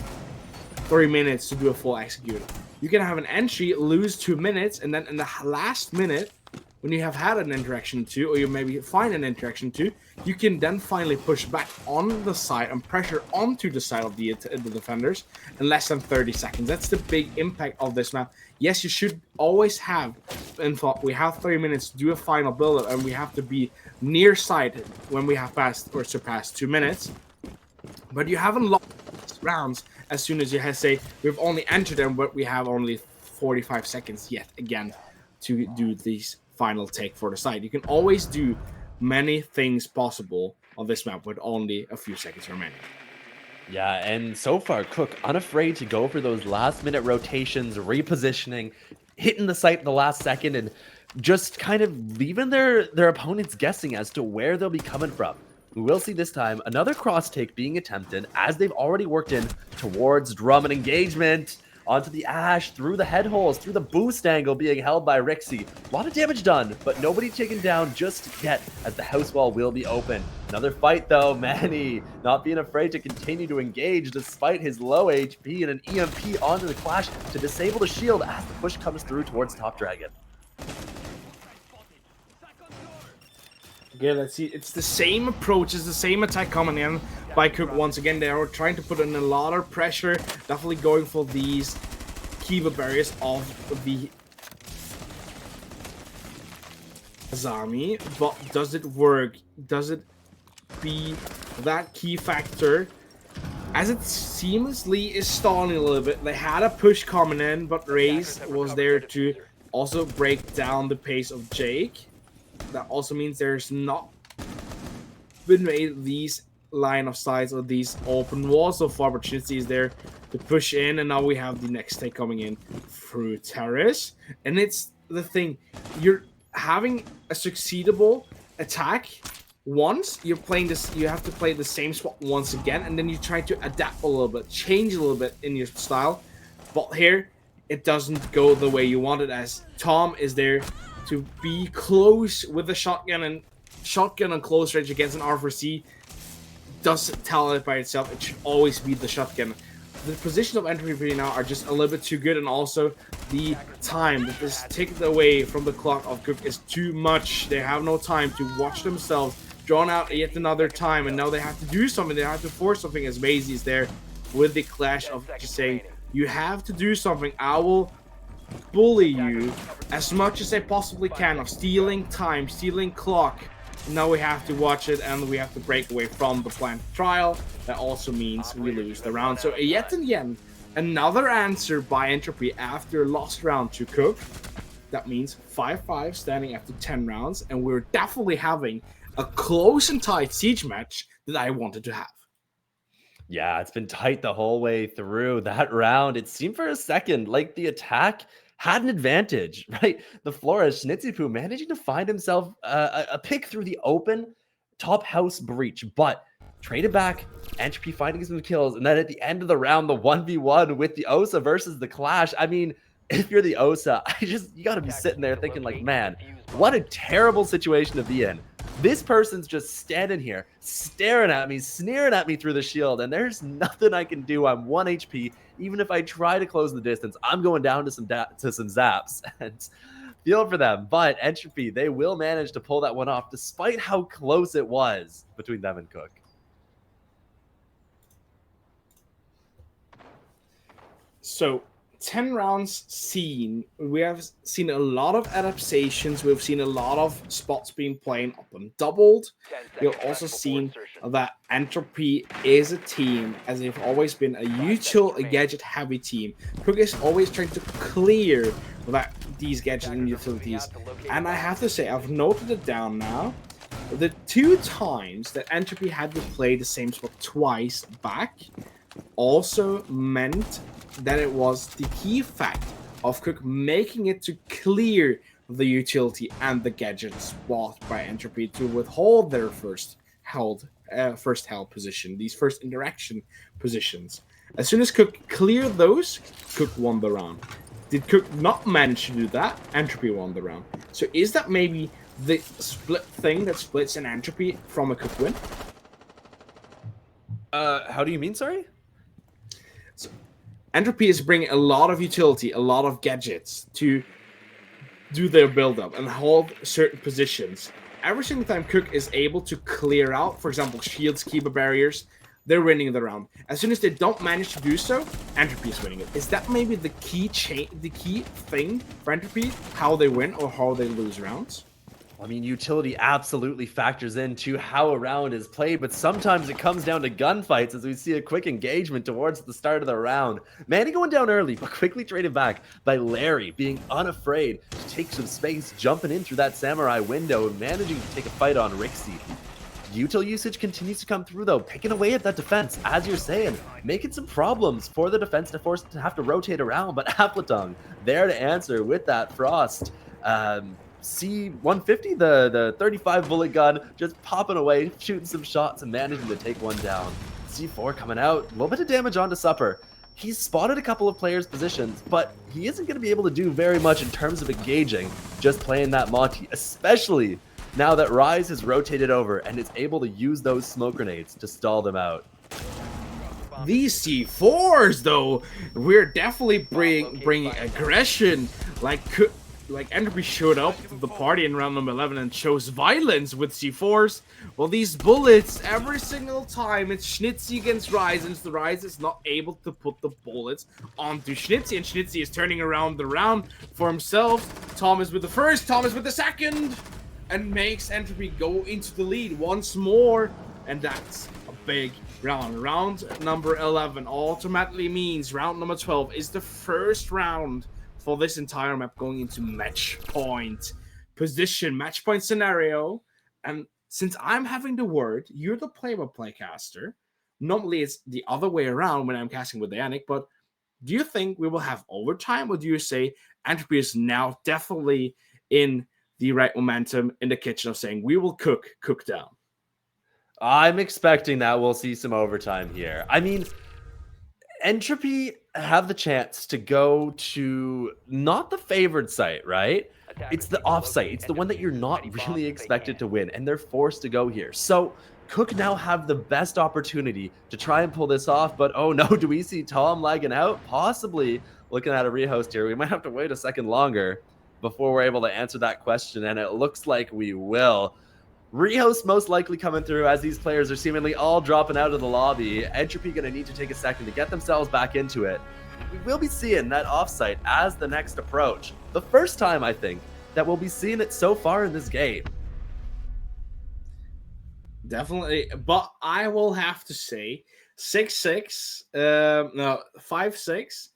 3 minutes to do a full execute. You can have an entry, lose 2 minutes, and then in the last minute, when you have had an interaction 2, or you maybe find an interaction 2, you can then finally push back on the side and pressure onto the side of the defenders in less than 30 seconds. That's the big impact of this map. Yes, you should always have, in thought, we have 3 minutes to do a final build-up, and we have to be near side when we have passed or surpassed 2 minutes. But you haven't lost rounds as soon as you say, we've only entered them, but we have only 45 seconds yet again to do these final take for the side. You can always do many things possible on this map with only a few seconds remaining. Yeah, and so far, QuQ unafraid to go for those last-minute rotations, repositioning, hitting the site in the last second, and just kind of leaving their opponents guessing as to where they'll be coming from. We will see this time another cross take being attempted as they've already worked in towards drum and engagement. Onto the Ash, through the head holes, through the boost angle being held by Rixie. A lot of damage done, but nobody taken down just yet as the house wall will be open. Another fight though, Manny not being afraid to continue to engage despite his low HP, and an EMP onto the Clash to disable the shield as the push comes through towards top Dragon. Okay, let's see. It's the same approach, it's the same attack coming in by QuQ once again. They are trying to put in a lot of pressure, definitely going for these keyboard barriers of the Azami. But does it work? Does it be that key factor? As it seamlessly is stalling a little bit. They had a push coming in, but Raze was there to also break down the pace of Jake. That also means there's not been made these line of sights or these open walls so far, but Schnitzy is there to push in, and now we have the next take coming in through terrace. And it's the thing, you're having a succeedable attack once, you're playing this, you have to play the same spot once again, and then you try to adapt a little bit, change a little bit in your style. But here, it doesn't go the way you want it, as Tom is there to be close with the shotgun, and shotgun on close range against an R4C doesn't tell it by itself. It should always be the shotgun. The position of Entropy now are just a little bit too good, and also the time that is taken away from the clock of QuQ is too much. They have no time to watch themselves drawn out yet another time, and now they have to do something. They have to force something, as Maisie is there with the clash of just saying, you have to do something. I will bully you as much as I possibly can of stealing time, stealing clock. Now we have to watch it, and we have to break away from the planned trial. That also means we lose the round. So yet again, another answer by Entropy after lost round to QuQ. That means 5-5 standing after 10 rounds, and we're definitely having a close and tight siege match that I wanted to have. Yeah, it's been tight the whole way through that round. It seemed for a second like the attack had an advantage, right? The Flores, Schnitzipoo managing to find himself a pick through the open top house breach, but traded back, Entropy finding some kills, and then at the end of the round, the 1v1 with the OSA versus the Clash. I mean, if you're the OSA, you gotta be sitting there thinking like, man, what a terrible situation to be in. This person's just standing here, staring at me, sneering at me through the shield, and there's nothing I can do. I'm 1 HP. Even if I try to close the distance, I'm going down to some zaps, and feel for them. But Entropy, they will manage to pull that one off, despite how close it was between them and QuQ. So 10 rounds seen. We have seen a lot of adaptations. We've seen a lot of spots being played up and doubled. We've also seen that Entropy is a team, as they've always been a util, a gadget heavy team. QuQ is always trying to clear these gadgets and utilities. And I have to say, I've noted it down now. The 2 times that Entropy had to play the same spot twice back also meant that it was the key fact of QuQ making it to clear the utility and the gadget spot by Entropy to withhold their first held position, these first interaction positions. As soon as QuQ cleared those, QuQ won the round. Did QuQ not manage to do that? Entropy won the round. So is that maybe the split thing that splits an Entropy from a QuQ win? How do you mean, sorry? Entropy is bringing a lot of utility, a lot of gadgets to do their build-up and hold certain positions. Every single time QuQ is able to clear out, for example, shields, Kiba barriers, they're winning the round. As soon as they don't manage to do so, Entropy is winning it. Is that maybe the key thing for Entropy, how they win or how they lose rounds? I mean, utility absolutely factors into how a round is played, but sometimes it comes down to gunfights as we see a quick engagement towards the start of the round. Manny going down early, but quickly traded back by Larry, being unafraid to take some space, jumping in through that samurai window and managing to take a fight on Rixie. Util usage continues to come through, though, picking away at that defense, as you're saying, making some problems for the defense to force to have to rotate around, but Appletongue there to answer with that Frost. C-150, the 35 bullet gun, just popping away, shooting some shots and managing to take one down. C4 coming out, a little bit of damage onto Supper. He's spotted a couple of players' positions, but he isn't going to be able to do very much in terms of engaging, just playing that Monty, especially now that Rise has rotated over and is able to use those smoke grenades to stall them out. These C4s, though, we're definitely bringing aggression. Like Entropy showed up to the party in round number 11 and chose violence with C4s. Well, these bullets, every single time it's Schnitzy against Rise, and the Rise is not able to put the bullets onto Schnitzy, and Schnitzy is turning around the round for himself. Thomas with the first, Thomas with the second, and makes Entropy go into the lead once more, and that's a big round. Round number 11 automatically means round number 12 is the first round for this entire map going into match point position, match point scenario. And since I'm having the word, you're the play-by-play caster. Normally it's the other way around when I'm casting with Yannick, but do you think we will have overtime, or do you say Entropy is now definitely in the right momentum in the kitchen of saying we will QuQ down? I'm expecting that we'll see some overtime here. I mean, Entropy have the chance to go to not the favored site, right? It's the off site. It's the one that you're not really expected to win, and they're forced to go here. So QuQ now have the best opportunity to try and pull this off, but oh no, do we see Tom lagging out? Possibly. Looking at a rehost here, we might have to wait a second longer before we're able to answer that question, and it looks like we will. Rehost most likely coming through as these players are seemingly all dropping out of the lobby. Entropy going to need to take a second to get themselves back into it. We will be seeing that offsite as the next approach. The first time, I think, that we'll be seeing it so far in this game. Definitely, but I will have to say 6-6, 5-6.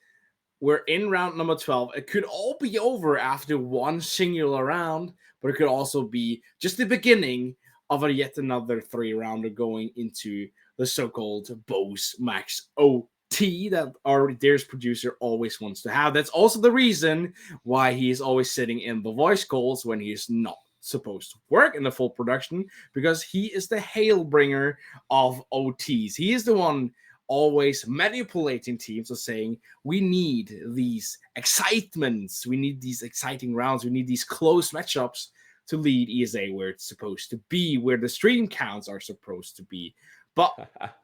We're in round number 12. It could all be over after one singular round, but it could also be just the beginning of yet another 3-rounder going into the so-called Bose Max OT that our dearest producer always wants to have. That's also the reason why he is always sitting in the voice calls when he's not supposed to work in the full production, because he is the hail bringer of OTs. He is the one always manipulating teams of saying, we need these excitements, we need these exciting rounds, we need these close matchups to lead ESA where it's supposed to be, where the stream counts are supposed to be. But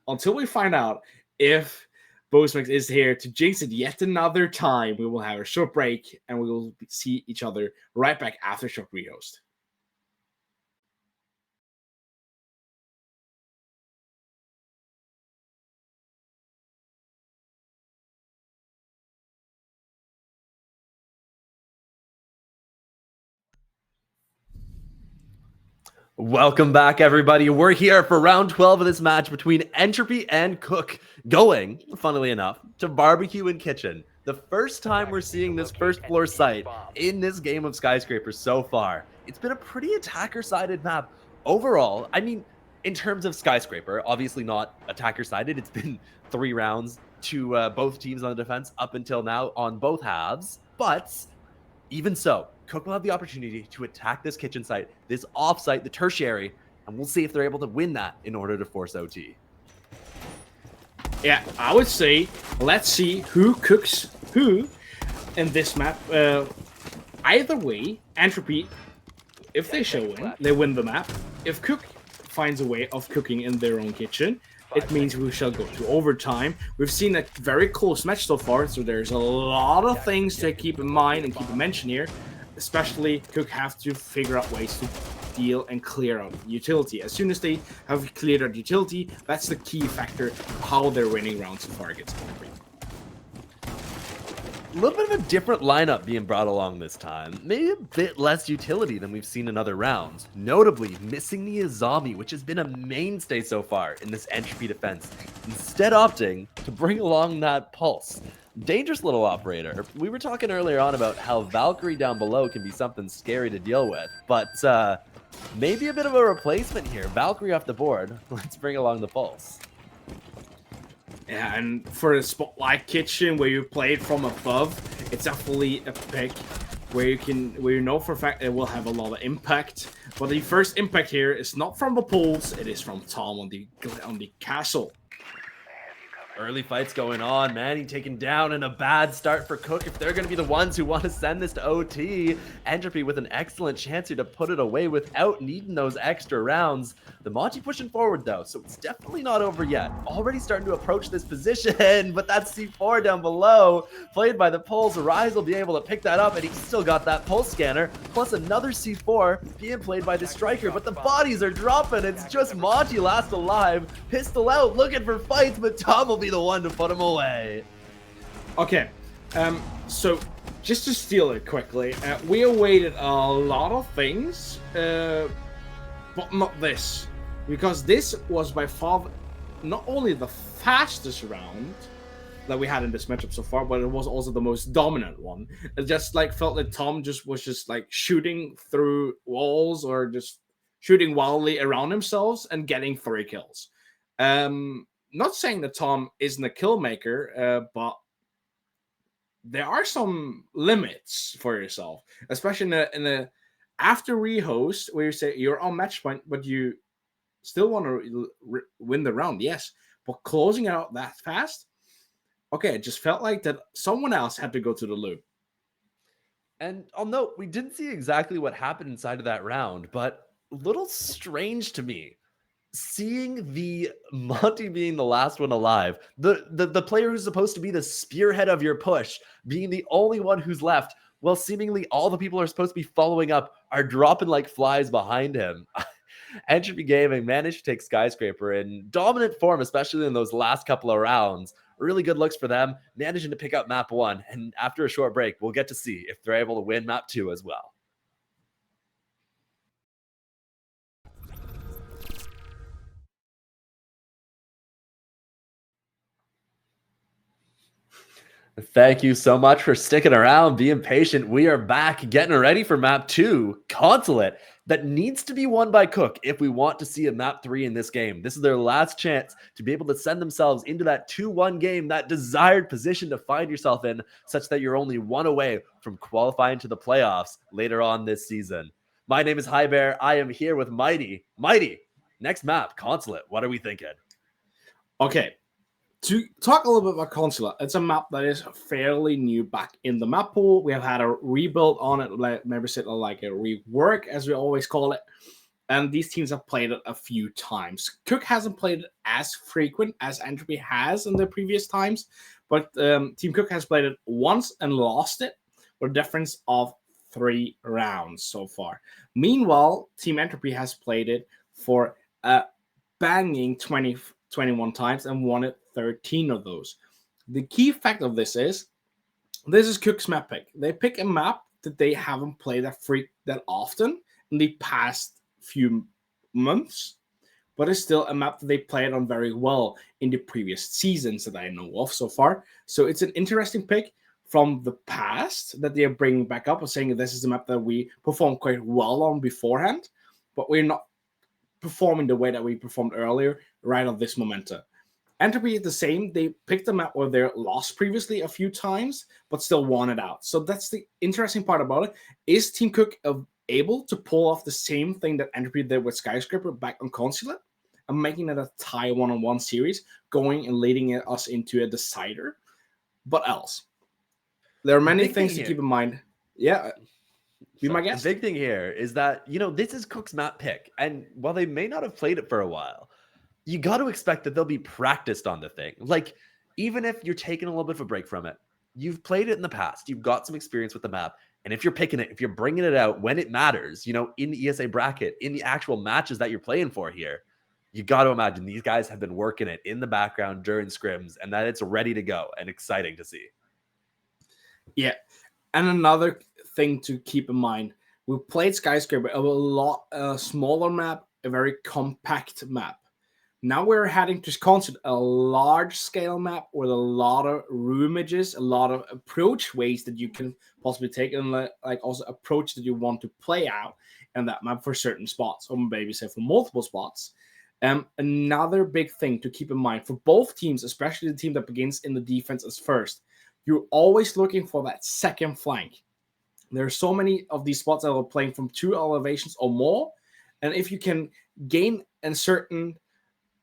until we find out if Bosemax is here to jinx it yet another time, we will have a short break and we will see each other right back after short rehost. Welcome back, everybody. We're here for round 12 of this match between Entropy and QuQ, going, funnily enough, to Barbecue and Kitchen. The first time we're seeing this first floor site in this game of Skyscraper so far. It's been a pretty attacker-sided map. Overall, I mean, in terms of Skyscraper, obviously not attacker-sided. It's been 3 rounds to both teams on the defense up until now on both halves. But even so, QuQ will have the opportunity to attack this kitchen site, this off-site, the tertiary, and we'll see if they're able to win that in order to force OT. Yeah, I would say let's see who cooks who in this map. Either way, Entropy, if they show in, they win the map. If QuQ finds a way of cooking in their own kitchen, it means we shall go to overtime. We've seen a very close match so far, so there's a lot of things to keep in mind and keep in mention here. Especially, QuQ have to figure out ways to deal and clear out utility. As soon as they have cleared out utility, that's the key factor how they're winning rounds so far against Entropy. A little bit of a different lineup being brought along this time. Maybe a bit less utility than we've seen in other rounds. Notably, missing the Azami, which has been a mainstay so far in this Entropy defense. Instead opting to bring along that Pulse. Dangerous little operator. We were talking earlier on about how Valkyrie down below can be something scary to deal with. But maybe a bit of a replacement here. Valkyrie off the board. Let's bring along the Pulse. Yeah, and for a spotlight kitchen where you play it from above, it's definitely a pick where you know for a fact it will have a lot of impact. But the first impact here is not from the poles, it is from Tom on the castle. Early fights going on. Manny taken down and a bad start for QuQ. If they're going to be the ones who want to send this to OT, Entropy with an excellent chance here to put it away without needing those extra rounds. The Monty pushing forward though, so it's definitely not over yet. Already starting to approach this position, but that's C4 down below, played by the Pulse. Rise will be able to pick that up, and he's still got that Pulse scanner, plus another C4 being played by the Striker, but the bodies are dropping. It's just Monty last alive, pistol out, looking for fights, but Tom will be the one to put him away. Okay, so just to steal it quickly, we awaited a lot of things, but not this, because this was by far not only the fastest round that we had in this matchup so far, but it was also the most dominant one. It just like felt that Tom was just like shooting through walls or just shooting wildly around himself and getting 3 kills. Not saying that Tom isn't a kill maker, but there are some limits for yourself, especially in the after rehost where you say you're on match point, but you still want to win the round. Yes, but closing out that fast, okay, it just felt like that someone else had to go to the loop. And I'll note, we didn't see exactly what happened inside of that round, but a little strange to me. Seeing the Monty being the last one alive, the player who's supposed to be the spearhead of your push being the only one who's left, while seemingly all the people are supposed to be following up are dropping like flies behind him. Entropy Gaming managed to take Skyscraper in dominant form, especially in those last couple of rounds. Really good looks for them, managing to pick up map 1. And after a short break, we'll get to see if they're able to win map 2 as well. Thank you so much for sticking around, being patient. We are back getting ready for map 2, Consulate, that needs to be won by QuQ if we want to see a map 3 in this game. This is their last chance to be able to send themselves into that 2-1 game, that desired position to find yourself in, such that you're only one away from qualifying to the playoffs later on this season. My name is High Bear. I am here with Mighty. Mighty, next map, Consulate. What are we thinking? Okay. To talk a little bit about Consulate, it's a map that is fairly new back in the map pool. We have had a rebuild on it, maybe say like a rework, as we always call it. And these teams have played it a few times. QuQ hasn't played it as frequent as Entropy has in the previous times, but Team QuQ has played it once and lost it with a difference of 3 rounds so far. Meanwhile, Team Entropy has played it for a banging 21 times and won it 13 of those. The key fact of this is QuQ's map pick. They pick a map that they haven't played that often in the past few months, but it's still a map that they played on very well in the previous seasons that I know of so far. So it's an interesting pick from the past that they are bringing back up and saying this is a map that we performed quite well on beforehand, but we're not performing the way that we performed earlier right on this momentum. Entropy is the same. They picked the map where they lost previously a few times, but still won it out. So that's the interesting part about it. Is Team QuQ able to pull off the same thing that Entropy did with Skyscraper back on Consulate and making it a tie 1-on-1 series, going and leading us into a decider? What else? There are many things to keep in mind. Yeah. Be my guest. The big thing here is that, this is QuQ's map pick. And while they may not have played it for a while, you got to expect that they'll be practiced on the thing. Like, even if you're taking a little bit of a break from it, you've played it in the past, you've got some experience with the map. And if you're picking it, if you're bringing it out when it matters, in the ESA bracket, in the actual matches that you're playing for here, you got to imagine these guys have been working it in the background during scrims and that it's ready to go and exciting to see. Yeah. And another thing to keep in mind, we played Skyscraper, a lot smaller map, a very compact map. Now we're heading to Consulate, a large-scale map with a lot of roomages, a lot of approach ways that you can possibly take, and like also approach that you want to play out in that map for certain spots, or maybe say for multiple spots. Another big thing to keep in mind for both teams, especially the team that begins in the defense as first, you're always looking for that second flank. There are so many of these spots that are playing from 2 elevations or more, and if you can gain a certain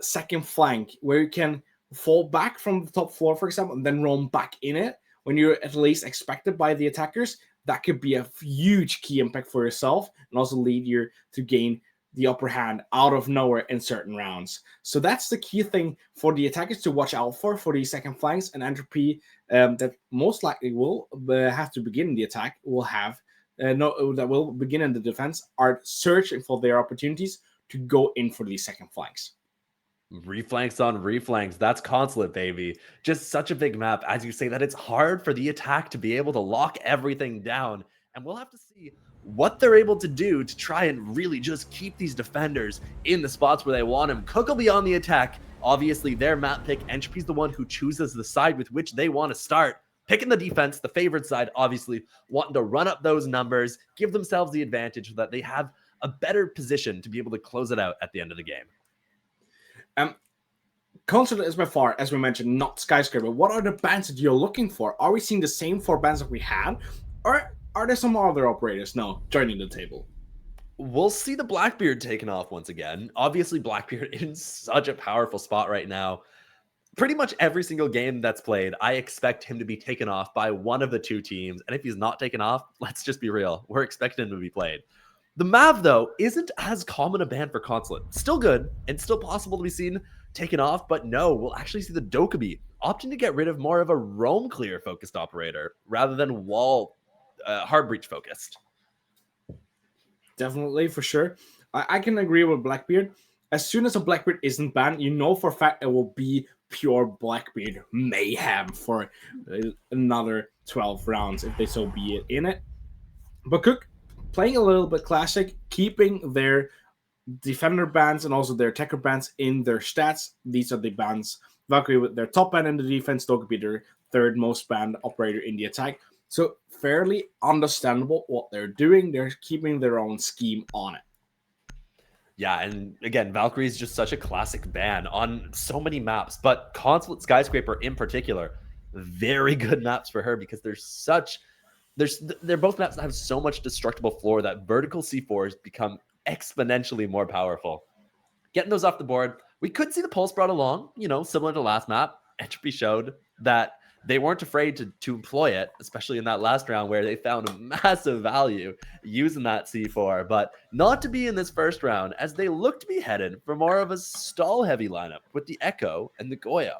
second flank where you can fall back from the top floor, for example, and then roam back in it when you're at least expected by the attackers, that could be a huge key impact for yourself and also lead you to gain the upper hand out of nowhere in certain rounds. So that's the key thing for the attackers to watch out for these second flanks. And Entropy that most likely will have to begin the attack will have that will begin in the defense are searching for their opportunities to go in for these second flanks. Reflanks on reflanks. That's Consulate, baby. Just such a big map, as you say, that it's hard for the attack to be able to lock everything down. And we'll have to see what they're able to do to try and really just keep these defenders in the spots where they want them. QuQ will be on the attack. Obviously, their map pick. Entropy's the one who chooses the side with which they want to start. Picking the defense, the favorite side, obviously, wanting to run up those numbers, give themselves the advantage so that they have a better position to be able to close it out at the end of the game. Consulate is by far, as we mentioned, not Skyscraper. What are the bans that you're looking for? Are we seeing the same 4 bans that we had? Or are there some other operators now joining the table? We'll see the Blackbeard taken off once again. Obviously, Blackbeard in such a powerful spot right now. Pretty much every single game that's played, I expect him to be taken off by one of the 2 teams. And if he's not taken off, let's just be real. We're expecting him to be played. The Mav, though, isn't as common a ban for Consulate. Still good and still possible to be seen taken off, but no, we'll actually see the Dokkaebi opting to get rid of more of a roam clear focused operator rather than wall hard breach focused. Definitely, for sure. I can agree with Blackbeard. As soon as a Blackbeard isn't banned, you know for a fact it will be pure Blackbeard mayhem for another 12 rounds, if they so be it in it. But QuQ playing a little bit classic, keeping their defender bands and also their attacker bands in their stats. These are the bands. Valkyrie with their top band in the defense, Doug could be their third most banned operator in the attack. So fairly understandable what they're doing. They're keeping their own scheme on it. Yeah, and again, Valkyrie is just such a classic ban on so many maps, but Consulate Skyscraper in particular, very good maps for her because they're both maps that have so much destructible floor that vertical C4s become exponentially more powerful. Getting those off the board, we could see the pulse brought along, similar to last map. Entropy showed that they weren't afraid to employ it, especially in that last round where they found a massive value using that C4, but not to be in this first round as they look to be headed for more of a stall-heavy lineup with the Echo and the Goyo.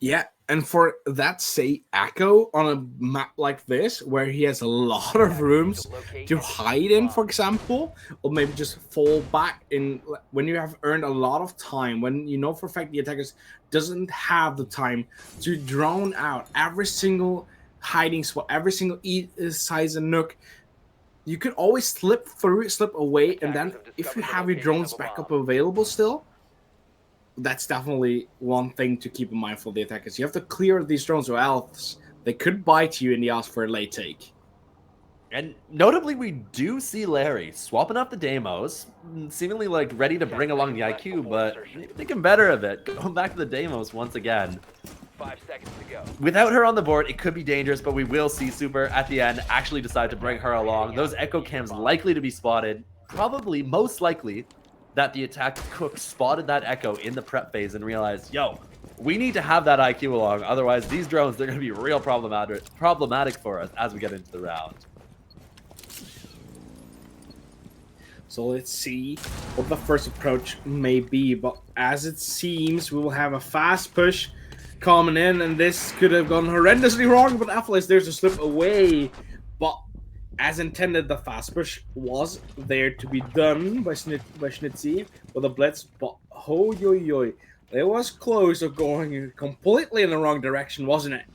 Yeah, and for that, say, Echo on a map like this, where he has a lot of rooms to hide in, for example, or maybe just fall back in when you have earned a lot of time, when you know for a fact the attackers doesn't have the time to drone out every single hiding spot, every single size and nook. You could always slip away, and then if you have your drones back up available still, that's definitely one thing to keep in mind for the attackers. You have to clear these drones or else they could bite you in the ass for a late take. And notably, we do see Larry swapping up the Deimos, seemingly ready to bring along the IQ, but thinking better of it, going back to the Deimos once again. 5 seconds to go. Without her on the board, it could be dangerous, but we will see Super at the end actually decide to bring her along. Those Echo cams likely to be spotted, probably most likely that the attack QuQ spotted that Echo in the prep phase and realized, yo, we need to have that IQ along. Otherwise, these drones, they're going to be real problematic for us as we get into the round. So let's see what the first approach may be. But as it seems, we will have a fast push coming in, and this could have gone horrendously wrong, but Atlas there's a slip away. But as intended, the fast push was there to be done by Schnitzy with a blitz, but it was close to going completely in the wrong direction, wasn't it?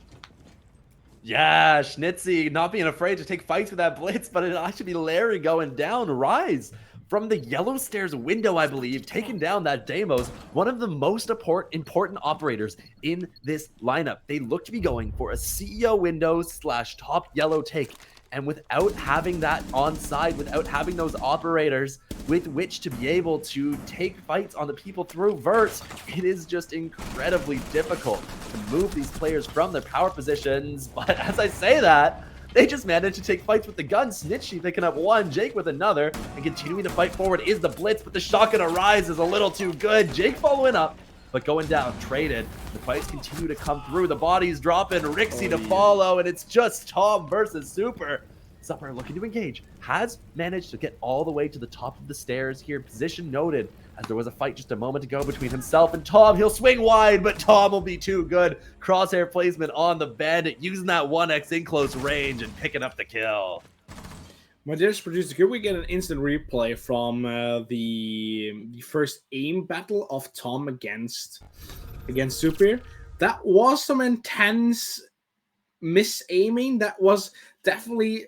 Yeah, Schnitzy not being afraid to take fights with that blitz, but it actually be Larry going down. Rise from the yellow stairs window, I believe, taking down that Deimos, one of the most important operators in this lineup. They look to be going for a CEO window / top yellow take. And without having that on side, without having those operators with which to be able to take fights on the people through verts, it is just incredibly difficult to move these players from their power positions. But as I say that, they just managed to take fights with the gun. Snitchy picking up one, Jake with another, and continuing to fight forward is the blitz, but the shotgun Arise is a little too good. Jake following up, but going down, traded. The fights continue to come through. The bodies dropping, Rixie to follow, and it's just Tom versus Super. Supper looking to engage, has managed to get all the way to the top of the stairs here. Position noted, as there was a fight just a moment ago between himself and Tom. He'll swing wide, but Tom will be too good. Crosshair placement on the bed, using that 1x in close range and picking up the kill. My dearest producer, could we get an instant replay from the first aim battle of Tom against Super? That was some intense misaiming. That was definitely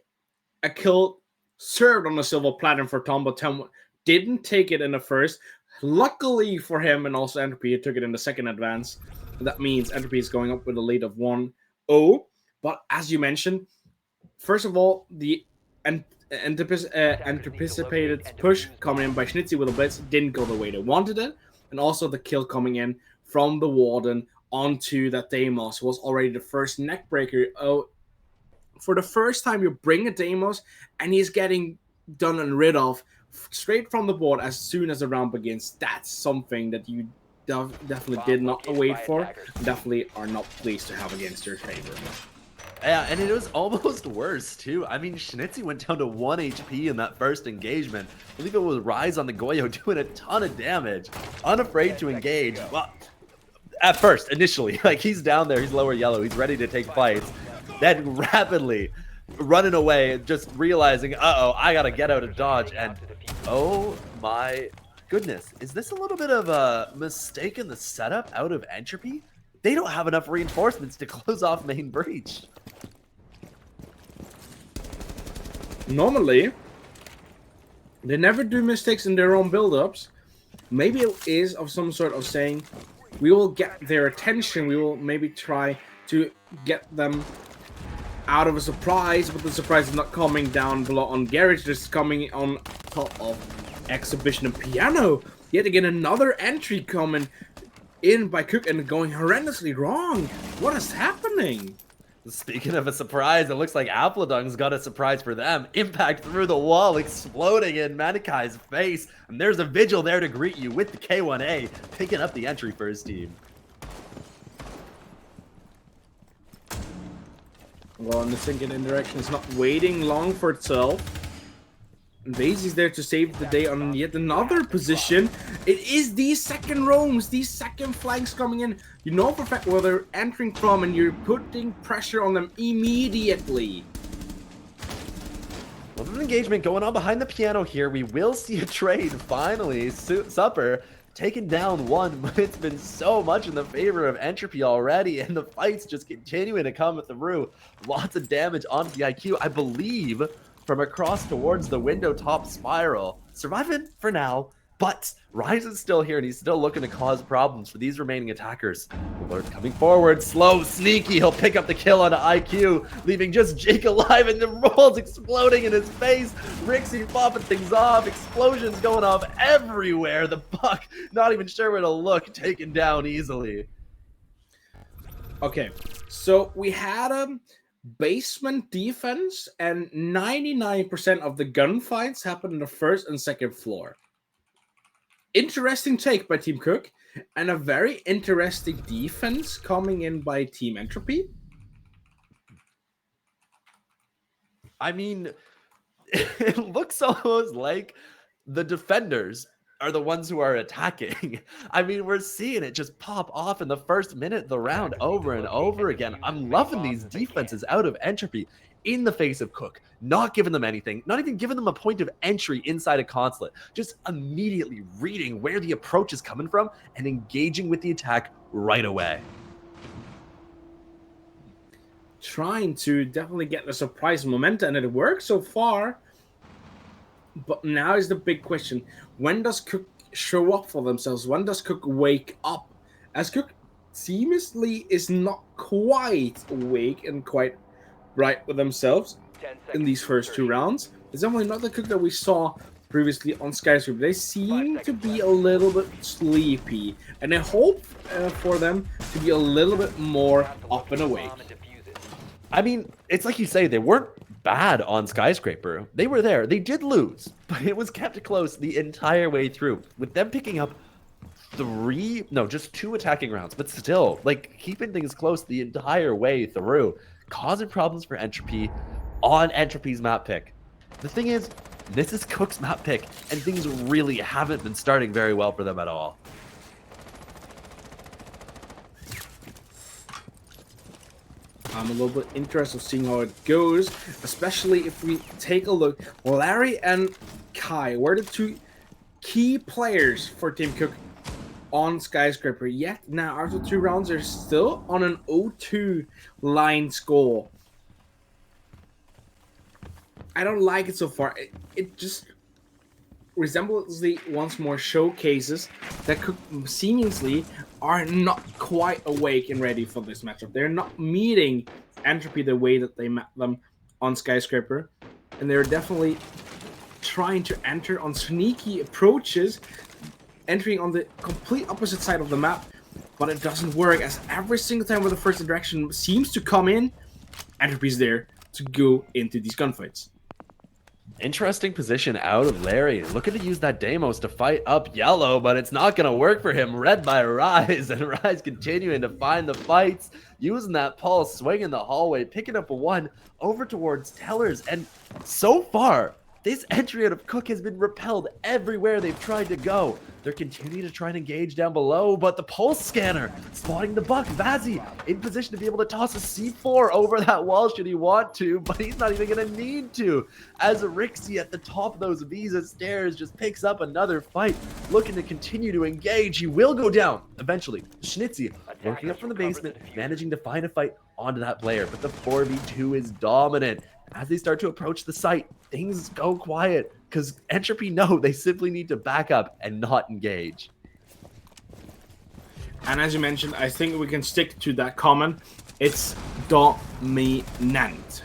a kill served on a silver platter for Tom, but Tom didn't take it in the first. Luckily for him and also Entropy, he took it in the second advance. That means Entropy is going up with a lead of 1-0. But as you mentioned, first of all, the anticipated push coming in by Schnitzy with a blitz didn't go the way they wanted it. And also the kill coming in from the Warden onto that Deimos was already the first neck breaker. Oh, for the first time you bring a Deimos and he's getting done and rid of straight from the board as soon as the round begins. That's something that you definitely did not wait for. Definitely are not pleased to have against your favor. Yeah, and it was almost worse, too. I mean, Schnitzy went down to 1 HP in that first engagement. I believe it was Rise on the Goyo doing a ton of damage. Unafraid to engage. Well, at first, initially, he's down there, he's lower yellow, he's ready to take fights. Then rapidly running away and just realizing, uh-oh, I gotta get out of dodge. And oh my goodness, is this a little bit of a mistake in the setup out of Entropy? They don't have enough reinforcements to close off main breach. Normally, they never do mistakes in their own build-ups. Maybe it is of some sort of saying, we will get their attention, we will maybe try to get them out of a surprise, but the surprise is not coming down below on Garage, just coming on top of Exhibition and Piano. Yet again, another entry coming in by QuQ and going horrendously wrong. What is happening? Speaking of a surprise, it looks like Applodung's got a surprise for them. Impact through the wall, exploding in Manikai's face. And there's a Vigil there to greet you with the K1A, picking up the entry for his team. Well, and the sinking indirection is not waiting long for itself. And Daisy's there to save the day on yet another position. It is these second roams, these second flanks coming in. You know for a fact where they're entering from, and you're putting pressure on them immediately. Well, there's an engagement going on behind the piano here. We will see a trade finally. Supper taken down one, but it's been so much in the favor of Entropy already, and the fight's just continuing to come through. Lots of damage onto the IQ, I believe, from across towards the window top spiral. Surviving for now, but Rise is still here, and he's still looking to cause problems for these remaining attackers. Alert coming forward, slow, sneaky. He'll pick up the kill on IQ, leaving just Jake alive, and the rolls exploding in his face. Rixie popping things off, explosions going off everywhere. The Buck, not even sure where to look, taken down easily. Okay, so we had a basement defense, and 99% of the gunfights happened on the first and second floor. Interesting take by Team QuQ, and a very interesting defense coming in by Team Entropy. I mean, it looks almost like the defenders are the ones who are attacking. I mean, we're seeing it just pop off in the first minute of the round over and over again. I'm loving these defenses out of Entropy in the face of QuQ, not giving them anything, not even giving them a point of entry inside a consulate, just immediately reading where the approach is coming from and engaging with the attack right away. Trying to definitely get the surprise momentum, and it works so far. But now is the big question. When does QuQ show up for themselves? When does QuQ wake up? As QuQ seemingly is not quite awake and quite right with themselves in these first two rounds. It's definitely not the QuQ that we saw previously on Skyscraper. They seem to be a little bit sleepy, and I hope for them to be a little bit more up and awake. I mean, it's like you say, they weren't bad on Skyscraper. They were there. They did lose, but it was kept close the entire way through, with them picking up just two attacking rounds, but still, like, keeping things close the entire way through, causing problems for Entropy on Entropy's map pick. The thing is, this is QuQ's map pick, and things really haven't been starting very well for them at all. I'm a little bit interested in seeing how it goes, especially if we take a look. Larry and Kai were the two key players for Team QuQ on Skyscraper. Yet now, after 2 rounds, they're still on an 0-2 line score. I don't like it so far. It just resembles the once more showcases that QuQ seemingly are not quite awake and ready for this matchup. They're not meeting Entropy the way that they met them on Skyscraper, and they're definitely trying to enter on sneaky approaches, entering on the complete opposite side of the map, but it doesn't work, as every single time where the first interaction seems to come in, Entropy's there to go into these gunfights. Interesting position out of Larry. Looking to use that Deimos to fight up yellow, but it's not going to work for him. Red by Rise, and Rise continuing to find the fights, using that pulse, swinging the hallway, picking up a one over towards Tellers. And so far, this entry out of QuQ has been repelled everywhere they've tried to go. They're continuing to try and engage down below, but the pulse scanner spotting the buck. Vazzy in position to be able to toss a C4 over that wall should he want to, but he's not even going to need to, as Rixie at the top of those Visa stairs just picks up another fight, looking to continue to engage. He will go down eventually. Schnitzy working up from the basement, managing to find a fight onto that player, but the 4v2 is dominant. As they start to approach the site, things go quiet because Entropy know they simply need to back up and not engage. And as you mentioned, I think we can stick to that comment. It's dominant.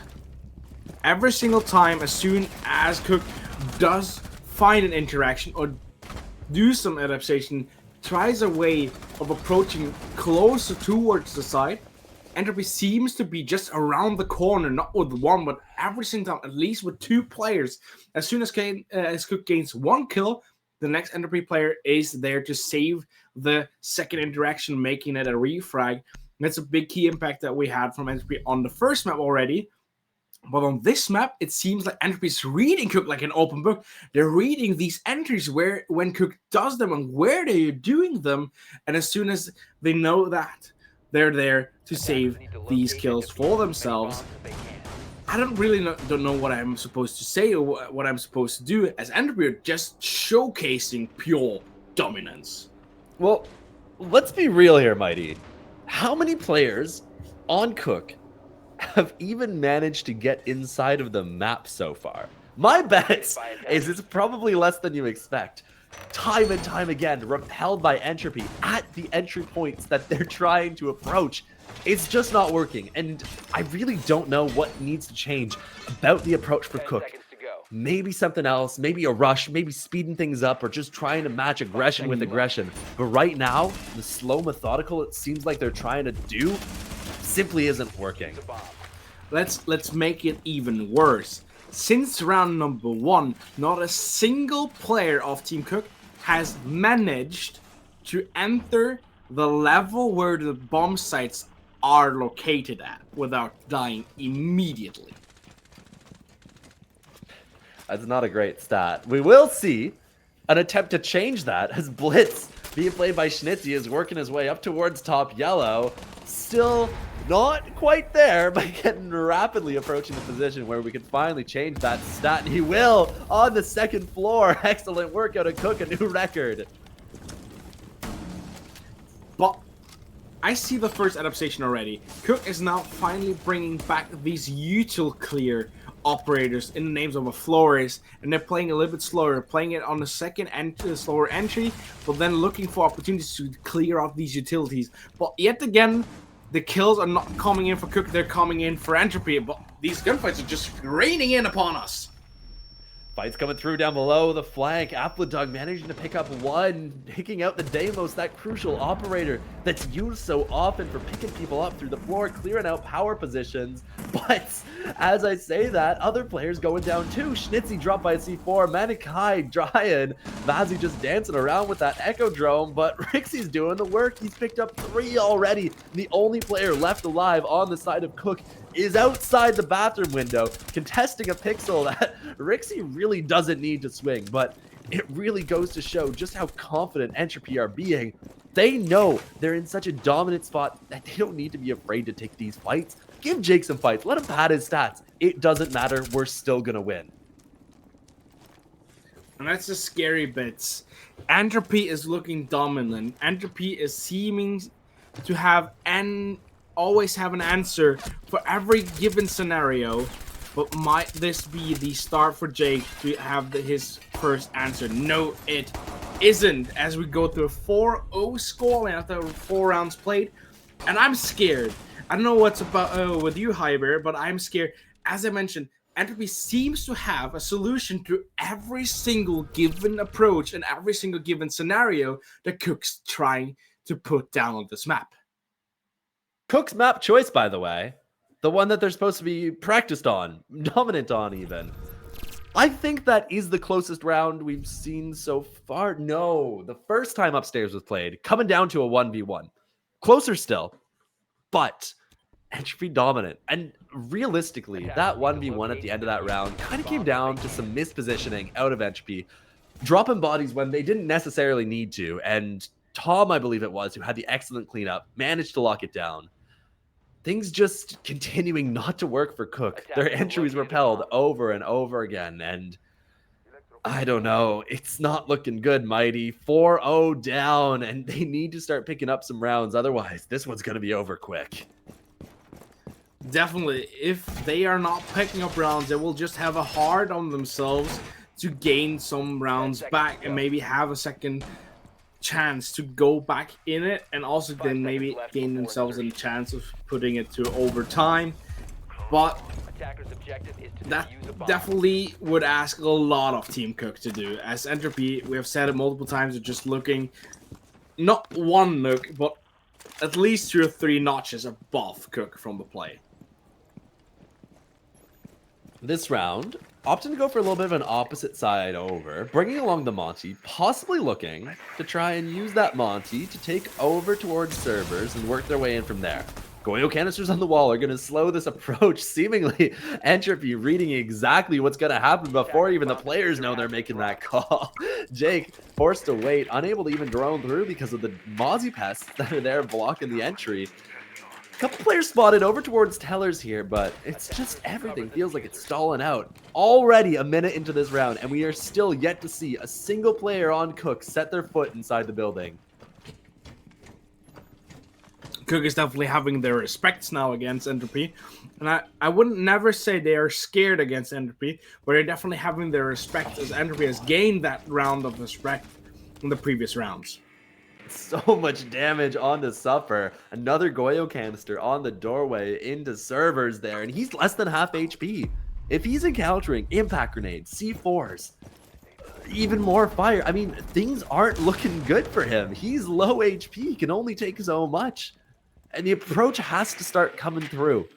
Every single time, as soon as QuQ does find an interaction or do some adaptation, tries a way of approaching closer towards the side, Entropy seems to be just around the corner, not with one, but every single time, at least with two players. As soon as QuQ gains one kill, the next Entropy player is there to save the second interaction, making it a refrag. That's a big key impact that we had from Entropy on the first map already. But on this map, it seems like Entropy's reading QuQ like an open book. They're reading these entries when QuQ does them and where they're doing them. And as soon as they know that, they're there to save these kills for themselves. I don't know what I'm supposed to say or what I'm supposed to do, as Entropy are just showcasing pure dominance. Well, let's be real here, Mighty. How many players on QuQ have even managed to get inside of the map so far? My bet is it's probably less than you expect. Time and time again, repelled by Entropy at the entry points that they're trying to approach. It's just not working, and I really don't know what needs to change about the approach for QuQ. Maybe something else, maybe a rush, maybe speeding things up, or just trying to match aggression with aggression. But right now, the slow, methodical it seems like they're trying to do simply isn't working. Let's make it even worse. Since round number 1, not a single player of Team QuQ has managed to enter the level where the bomb sites are located at without dying immediately. That's not a great stat. We will see an attempt to change that as Blitz, being played by Schnitzy, is working his way up towards top yellow. Still not quite there, but getting rapidly approaching the position where we can finally change that stat. And he will on the second floor. Excellent work out of QuQ, a new record. But I see the first adaptation already. QuQ is now finally bringing back these util clear operators in the names of a Flores, and they're playing a little bit slower, playing it on the second slower entry, but then looking for opportunities to clear out these utilities. But yet again, the kills are not coming in for QuQ, they're coming in for Entropy, but these gunfights are just raining in upon us. Fights coming through down below the flank. Applidug managing to pick up one, picking out the Deimos, that crucial operator that's used so often for picking people up through the floor, clearing out power positions. But as I say that, other players going down too. Schnitzy dropped by a C4, Manikai drying, Vazzy just dancing around with that Echo Drone, but Rixie's doing the work. He's picked up 3 already. The only player left alive on the side of QuQ is outside the bathroom window, contesting a pixel that Rixie really doesn't need to swing, but it really goes to show just how confident Entropy are being. They know they're in such a dominant spot that they don't need to be afraid to take these fights. Give Jake some fights, let him pad his stats. It doesn't matter, we're still gonna win. And that's the scary bits. Entropy is looking dominant. Entropy is seeming to have always have an answer for every given scenario, but might this be the start for Jake to have his first answer? No, it isn't, as we go through a 4-0 scoreline after 4 rounds played, and I'm scared. I don't know what's about with you, Hyber, but I'm scared. As I mentioned, Entropy seems to have a solution to every single given approach and every single given scenario that QuQ's trying to put down on this map. QuQ's map choice, by the way, the one that they're supposed to be practiced on, dominant on even. I think that is the closest round we've seen so far. No, the first time Upstairs was played, coming down to a 1v1. Closer still, but Entropy dominant. And realistically, that 1v1 at the end of that round kind of came down to some mispositioning out of Entropy. dropping bodies when they didn't necessarily need to. And Tom, I believe it was, who had the excellent cleanup, managed to lock it down. Things just continuing not to work for QuQ. Their entries repelled over and over again. And I don't know. It's not looking good, Mighty. 4-0 down, and they need to start picking up some rounds. Otherwise, this one's going to be over quick. Definitely. If they are not picking up rounds, they will just have a hard on themselves to gain some rounds back and maybe have a second chance to go back in it, and also then maybe gain themselves a chance of putting it to overtime. But that definitely would ask a lot of Team QuQ to do. As Entropy, we have said it multiple times, are just looking not one look, but at least 2 or 3 notches above QuQ from the play. This round, opting to go for a little bit of an opposite side over, bringing along the Monty, possibly looking to try and use that Monty to take over towards servers and work their way in from there. QuQ canisters on the wall are going to slow this approach, seemingly Entropy reading exactly what's going to happen before even the players know they're making that call. Jake forced to wait, unable to even drone through because of the Mozzie pests that are there blocking the entry. A couple players spotted over towards Tellers here, but it's just everything feels like it's stalling out. Already a minute into this round, and we are still yet to see a single player on QuQ set their foot inside the building. QuQ is definitely having their respects now against Entropy. And I wouldn't never say they are scared against Entropy, but they're definitely having their respect as Entropy has gained that round of respect in the previous rounds. So much damage on the Suffer. Another QuQ canister on the doorway into servers there, and he's less than half HP. If he's encountering impact grenades, C4s, even more fire, I mean, things aren't looking good for him. He's low HP, he can only take so much. And the approach has to start coming through.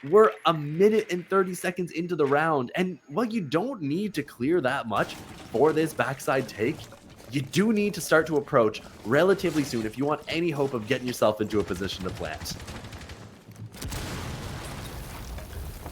We're a minute and 30 seconds into the round, and while you don't need to clear that much for this backside take, you do need to start to approach relatively soon if you want any hope of getting yourself into a position to plant.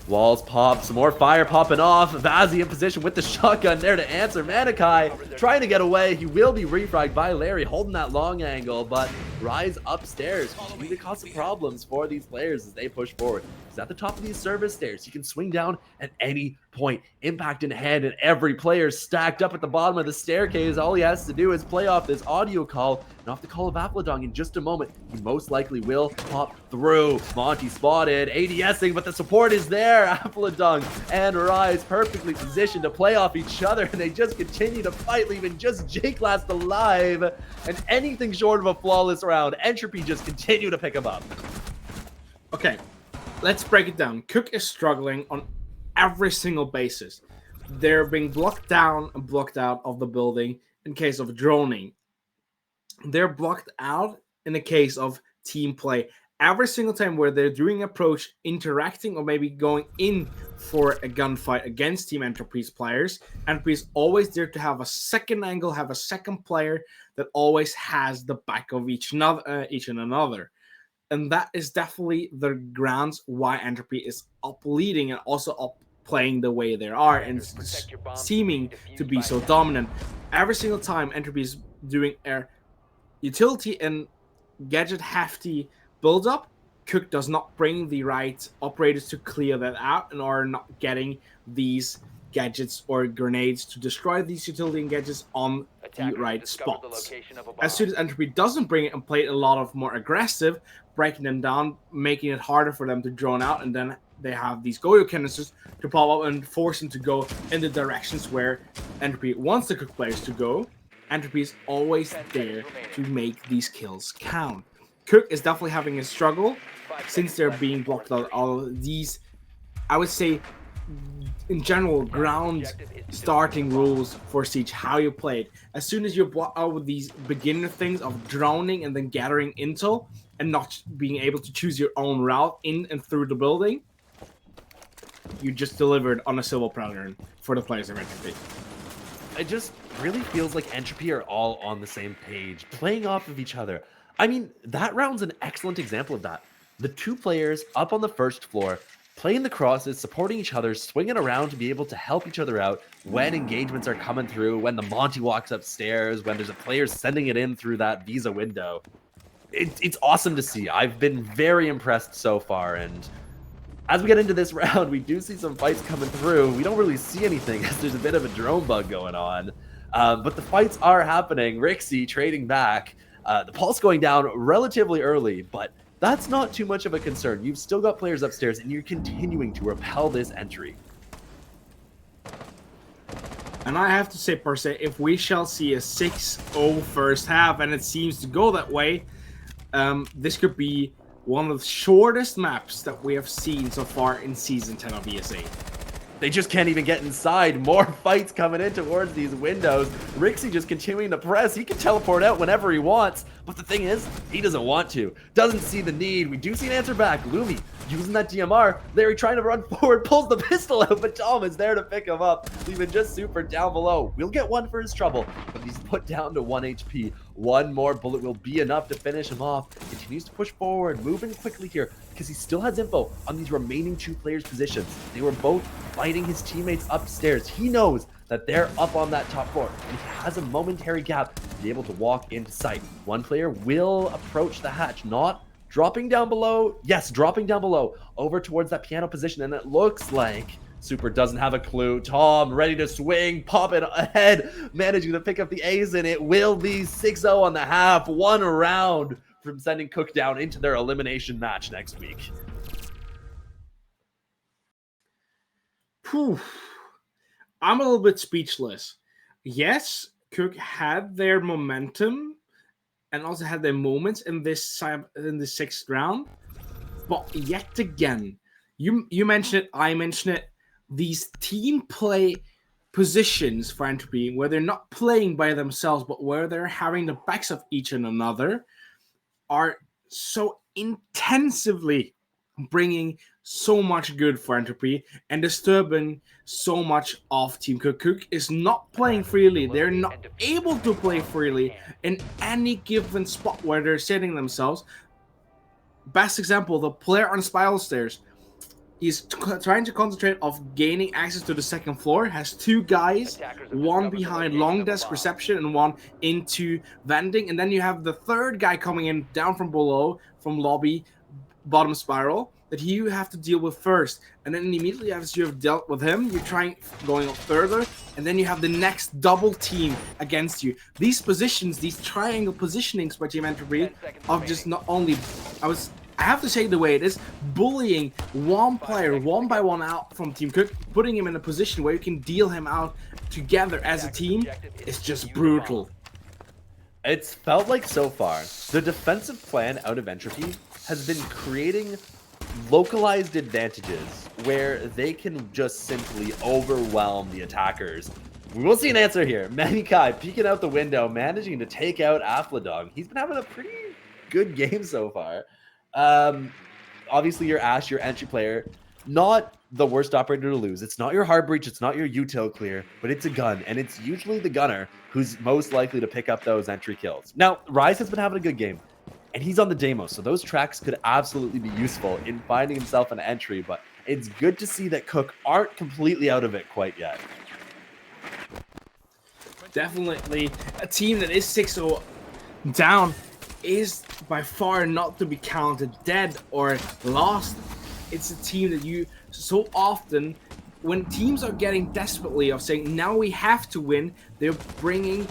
Walls pop, some more fire popping off. Vazzy in position with the shotgun there to answer. Manikai trying to get away. He will be refragged by Larry, holding that long angle, but Rise upstairs continue to cause some problems for these players as they push forward. He's at the top of these service stairs. He can swing down at any point. Impact in hand, and every player stacked up at the bottom of the staircase. All he has to do is play off this audio call, and off the call of Applodong in just a moment. He most likely will pop through. Monty spotted, ADSing, but the support is there. Applodong and Rise perfectly positioned to play off each other, and they just continue to fight, leaving just Jake last alive. And anything short of a flawless round, Entropy just continue to pick him up. Okay, let's break it down. QuQ is struggling on every single basis. They're being blocked down and blocked out of the building in case of droning. They're blocked out in the case of team play. Every single time where they're doing approach, interacting, or maybe going in for a gunfight against Team Entropy's players, Entropy is always there to have a second angle, have a second player that always has the back of each and another. And that is definitely the grounds why Entropy is up leading and also up playing the way they are and seeming to be so dominant. Every single time Entropy is doing a utility and gadget hefty build up, QuQ does not bring the right operators to clear that out and are not getting these gadgets or grenades to destroy these utility and gadgets on the right spots. As soon as Entropy doesn't bring it and play it a lot of more aggressive, breaking them down, making it harder for them to drone out, and then they have these QuQ canisters to pop up and force them to go in the directions where Entropy wants the QuQ players to go. Entropy is always there to make these kills count. QuQ is definitely having a struggle since they're being blocked out all of these, I would say, in general, ground starting rules for Siege, how you play it. As soon as you block out with these beginner things of droning and then gathering intel and not being able to choose your own route in and through the building, you just delivered on a silver pattern for the players of Entropy. It just really feels like Entropy are all on the same page, playing off of each other. I mean, that round's an excellent example of that. The two players up on the first floor playing the crosses, supporting each other, swinging around to be able to help each other out when engagements are coming through, when the Monty walks upstairs, when there's a player sending it in through that visa window. It's awesome to see. I've been very impressed so far, and as we get into this round, we do see some fights coming through. We don't really see anything as there's a bit of a drone bug going on, but the fights are happening. Rixie trading back, the pulse going down relatively early, but that's not too much of a concern. You've still got players upstairs, and you're continuing to repel this entry. And I have to say, per se, if we shall see a 6-0 first half, and it seems to go that way, this could be one of the shortest maps that we have seen so far in Season 10 of ESA. They just can't even get inside. More fights coming in towards these windows. Rixie just continuing to press. He can teleport out whenever he wants. But the thing is, he doesn't want to. Doesn't see the need. We do see an answer back. Lumi using that DMR. Larry trying to run forward. Pulls the pistol out. But Tom is there to pick him up. Leaving just super down below. We'll get one for his trouble. But he's put down to 1 HP. One more bullet will be enough to finish him off. Continues to push forward. Moving quickly here. Because he still has info on these remaining 2 players' positions. They were both fighting his teammates upstairs. He knows that they're up on that top floor, and he has a momentary gap to be able to walk into sight. One player will approach the hatch, not dropping down below. Yes, dropping down below over towards that piano position, and it looks like Super doesn't have a clue. Tom ready to swing, pop it ahead, managing to pick up the ace, and it will be 6-0 on the half. One round from sending QuQ down into their elimination match next week. Whew. I'm a little bit speechless. Yes, QuQ had their momentum and also had their moments in this 6th round, but yet again, you mentioned it, I mentioned it, these team play positions for Entropy, where they're not playing by themselves, but where they're having the backs of each and another, are so intensively bringing so much good for Entropy and disturbing so much of Team QuQ. QuQ is not playing freely. They're not able to play freely in any given spot where they're setting themselves. Best example, the player on Spiral Stairs. He's trying to concentrate of gaining access to the 2nd floor. Has 2 guys, one behind long desk reception and one into vending. And then you have the 3rd guy coming in down from below, from lobby, bottom spiral, that you have to deal with first. And then immediately after you have dealt with him, you're trying going up further. And then you have the next double team against you. These positions, these triangle positionings by Team Entropy of just not only... I have to say the way it is, bullying one player one by one out from Team QuQ, putting him in a position where you can deal him out together as a team, is just brutal. It's felt like so far, the defensive plan out of Entropy has been creating localized advantages where they can just simply overwhelm the attackers. We will see an answer here. Manikai peeking out the window, managing to take out Afladong. He's been having a pretty good game so far. Obviously your Ash, your entry player, not the worst operator to lose. It's not your hard breach, it's not your util clear, but it's a gun, and it's usually the gunner who's most likely to pick up those entry kills. Now, Rise has been having a good game, and he's on the demo, so those tracks could absolutely be useful in finding himself an entry, but it's good to see that QuQ aren't completely out of it quite yet. Definitely a team that is 6-0 down is by far not to be counted dead or lost. It's a team that you so often, when teams are getting desperately of saying now we have to win, they're bringing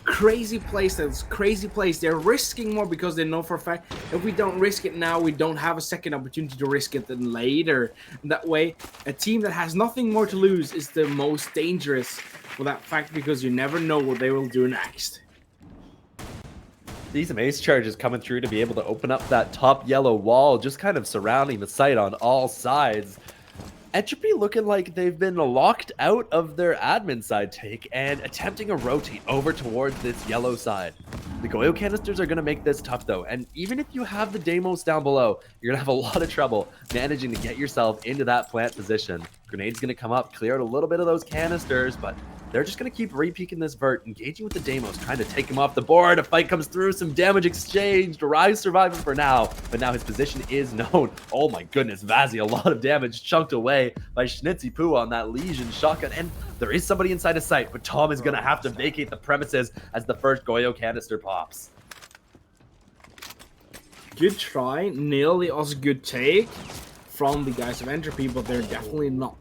crazy plays. They're risking more because they know for a fact if we don't risk it now, we don't have a second opportunity to risk it then later. And that way, a team that has nothing more to lose is the most dangerous for that fact, because you never know what they will do next. These ace charges coming through to be able to open up that top yellow wall, just kind of surrounding the site on all sides. Entropy looking like they've been locked out of their admin side take and attempting a rotate over towards this yellow side. The Goyo canisters are going to make this tough though, and even if you have the Deimos down below, you're going to have a lot of trouble managing to get yourself into that plant position. Grenade's going to come up, clear out a little bit of those canisters, but they're just going to keep re-peeking this vert, engaging with the Deimos, trying to take him off the board. A fight comes through, some damage exchanged. Rise surviving for now, but now his position is known. Oh my goodness, Vazzy, a lot of damage chunked away by Schnitzy Poo on that Legion shotgun, and there is somebody inside his sight, but Tom is going to have to vacate the premises as the first Goyo canister pops. Good try, nearly as good take from the guys of Entropy, but they're definitely not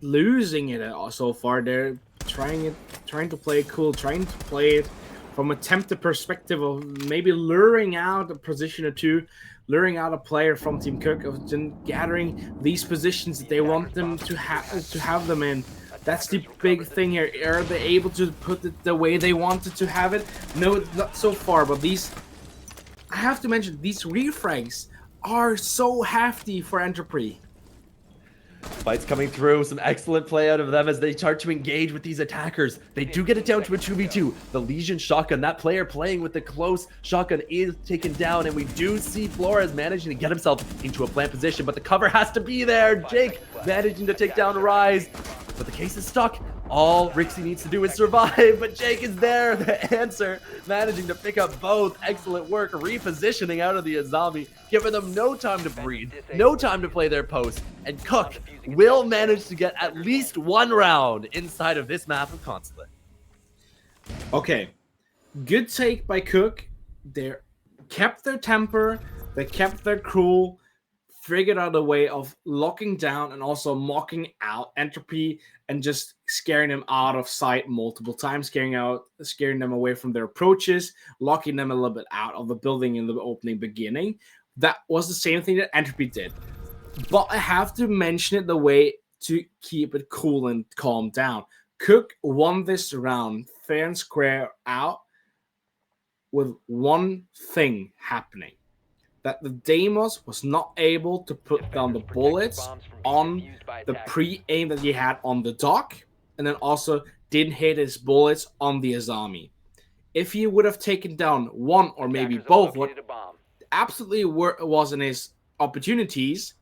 losing it so far. They're trying to play it cool, trying to play it from a tempted perspective of maybe luring out a position or two, luring out a player from Team QuQ, of then gathering these positions that they want them to have them in. That's the big thing here. Are they able to put it the way they wanted to have it? No, not so far, but these, I have to mention, these refrags are so hefty for Entropy. Fights coming through, some excellent play out of them as they start to engage with these attackers. They do get it down to a 2v2. The Legion shotgun, that player playing with the close shotgun is taken down, and we do see Flores managing to get himself into a plant position, but the cover has to be there. Jake managing to take down Rise, but the case is stuck. All Rixie needs to do is survive, but Jake is there, the answer, managing to pick up both. Excellent work, repositioning out of the Azami, giving them no time to breathe, no time to play their post, and QuQ will manage to get at least one round inside of this map of Consulate. Okay, good take by QuQ. They kept their temper, they kept their cool, figured out a way of locking down and also mocking out Entropy and just scaring them out of sight multiple times, scaring them away from their approaches, locking them a little bit out of the building in the opening beginning. That was the same thing that Entropy did. But I have to mention it the way to keep it cool and calm down. QuQ won this round fair and square out with one thing happening. That the Deimos was not able to put down the bullets on the pre-aim that he had on the dock, and then also didn't hit his bullets on the Azami. If he would have taken down one or maybe both, what absolutely wasn't his opportunities,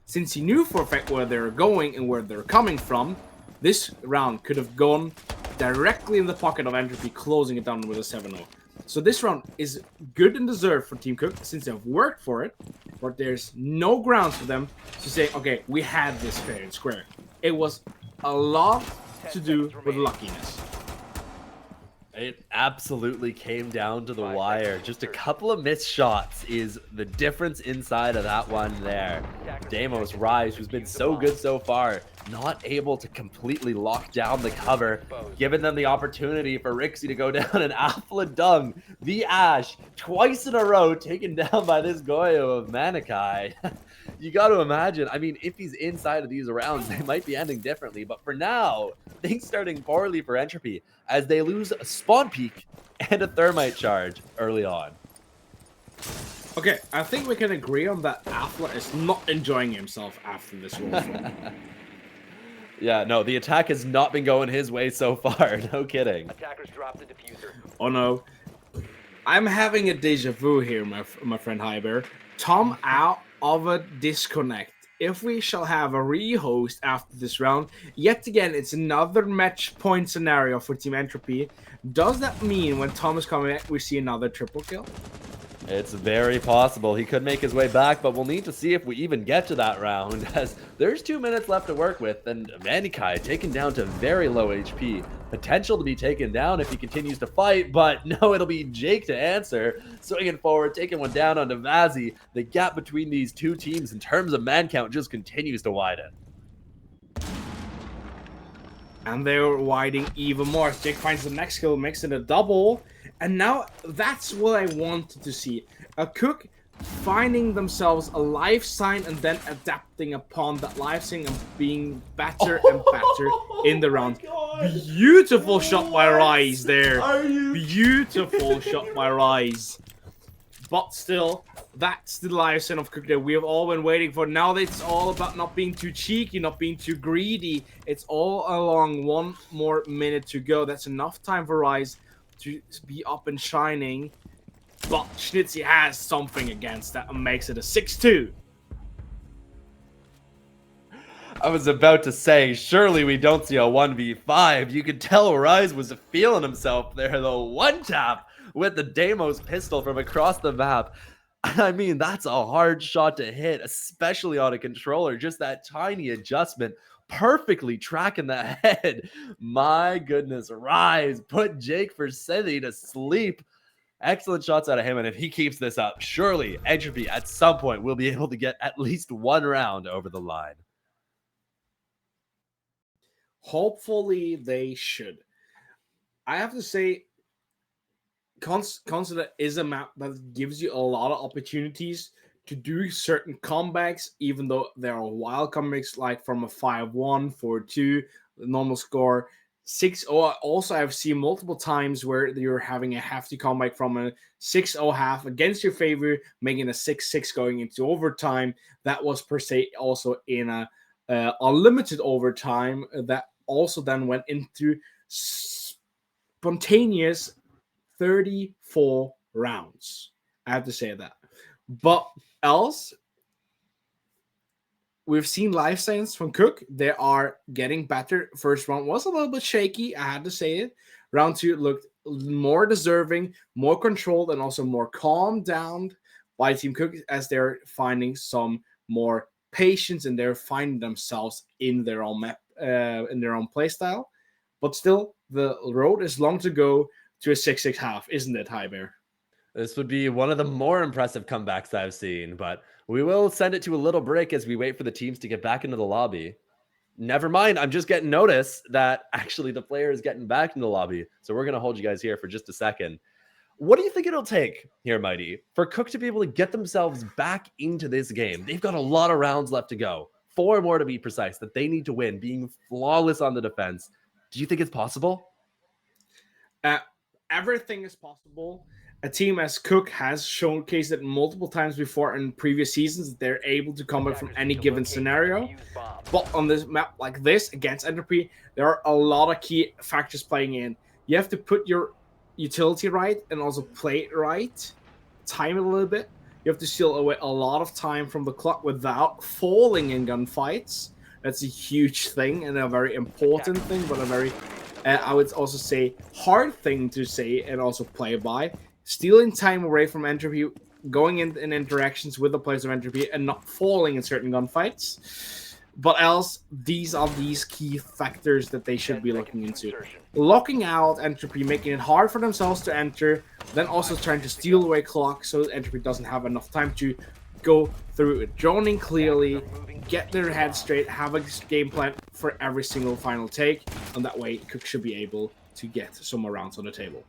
since he knew for a fact where they were going and where they're coming from, this round could have gone directly in the pocket of Entropy, closing it down with a 7-0. So this round is good and deserved for Team QuQ since they've worked for it, but there's no grounds for them to say, okay, we had this fair and square. It was a lot to do with luckiness. It absolutely came down to the wire. Just a couple of missed shots is the difference inside of that one there. Deimos, Rise, who's been so good so far, not able to completely lock down the cover, giving them the opportunity for Rixie to go down and Alpha Dung, the Ash, twice in a row, taken down by this Goyo of Manikai. You got to imagine, I mean, if he's inside of these rounds, they might be ending differently. But for now, things starting poorly for Entropy as they lose a spawn peak and a thermite charge early on. Okay, I think we can agree on that Alpha is not enjoying himself after this round. Yeah, no, the attack has not been going his way so far. No kidding. Attackers drop the diffuser. Oh no. I'm having a deja vu here, my friend Hyber. Tom out of a disconnect. If we shall have a rehost after this round, yet again, it's another match point scenario for Team Entropy. Does that mean when Tom is coming back, we see another triple kill? It's very possible. He could make his way back, but we'll need to see if we even get to that round, as there's 2 minutes left to work with, and Manikai taken down to very low HP. Potential to be taken down if he continues to fight, but no, it'll be Jake to answer. Swinging forward, taking one down onto Vazzy. The gap between these two teams in terms of man count just continues to widen. And they're widening even more. Jake finds the next kill, makes it a double. And now that's what I wanted to see. A QuQ finding themselves a life sign and then adapting upon that life sign and being better and better in the round. Beautiful shot by Rise there. Beautiful shot by Rise. But still, that's the life sign of QuQ that we have all been waiting for. Now it's all about not being too cheeky, not being too greedy. It's all along 1 more minute to go. That's enough time for Rise to be up and shining, but Schnitzy has something against that and makes it a 6-2. I was about to say, surely we don't see a 1v5. You could tell Rise was feeling himself there, though. One tap with the Deimos pistol from across the map. I mean, that's a hard shot to hit, especially on a controller. Just that tiny adjustment, perfectly tracking the head. My goodness, Rise put Jake Forsythie to sleep. Excellent shots out of him, and if he keeps this up, surely Entropy at some point will be able to get at least one round over the line. Hopefully they should. I have to say, Consider is a map that gives you a lot of opportunities to do certain comebacks, even though there are wild comebacks like from a 5-1, 4-2, normal score, 6-0. Also, I've seen multiple times where you're having a hefty comeback from a 6-0 half against your favor, making a 6-6 going into overtime. That was per se also in a unlimited overtime that also then went into spontaneous 34 rounds. I have to say that. But else, we've seen life science from QuQ. They are getting better. First round was a little bit shaky. I had to say it. Round 2 looked more deserving, more controlled, and also more calmed down by Team QuQ as they're finding some more patience and they're finding themselves in their own map, in their own playstyle. But still, the road is long to go to a 6-6 half, isn't it, High Bear? This would be one of the more impressive comebacks I've seen, but we will send it to a little break as we wait for the teams to get back into the lobby. Never mind, I'm just getting notice that actually the player is getting back in the lobby, so we're going to hold you guys here for just a second. What do you think it'll take here, Mighty, for QuQ to be able to get themselves back into this game? They've got a lot of rounds left to go. 4 more to be precise that they need to win, being flawless on the defense. Do you think it's possible? Everything is possible. A team as QuQ has showcased it multiple times before in previous seasons that they're able to come back from any given scenario. But on this map like this against Entropy, there are a lot of key factors playing in. You have to put your utility right and also play it right. Time it a little bit. You have to steal away a lot of time from the clock without falling in gunfights. That's a huge thing and a very important thing, but a very, I would also say, hard thing to say and also play by. Stealing time away from Entropy, going in interactions with the players of Entropy, and not falling in certain gunfights. But else, these are these key factors that they should be looking into. Locking out Entropy, making it hard for themselves to enter, then also trying to steal away clock so that Entropy doesn't have enough time to go through it. Droning clearly, get their head straight, have a game plan for every single final take, and that way QuQ should be able to get some more rounds on the table.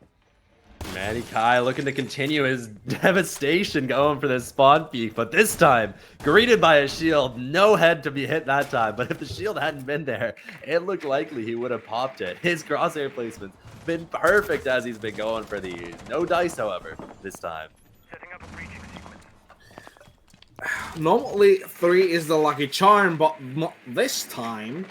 Manny Kai looking to continue his devastation going for this spawn peak, but this time greeted by a shield. No head to be hit that time, but if the shield hadn't been there, it looked likely he would have popped it. His crosshair placement's been perfect as he's been going for these. No dice, however, this time. Setting up a breaching sequence. Normally 3 is the lucky charm, but not this time.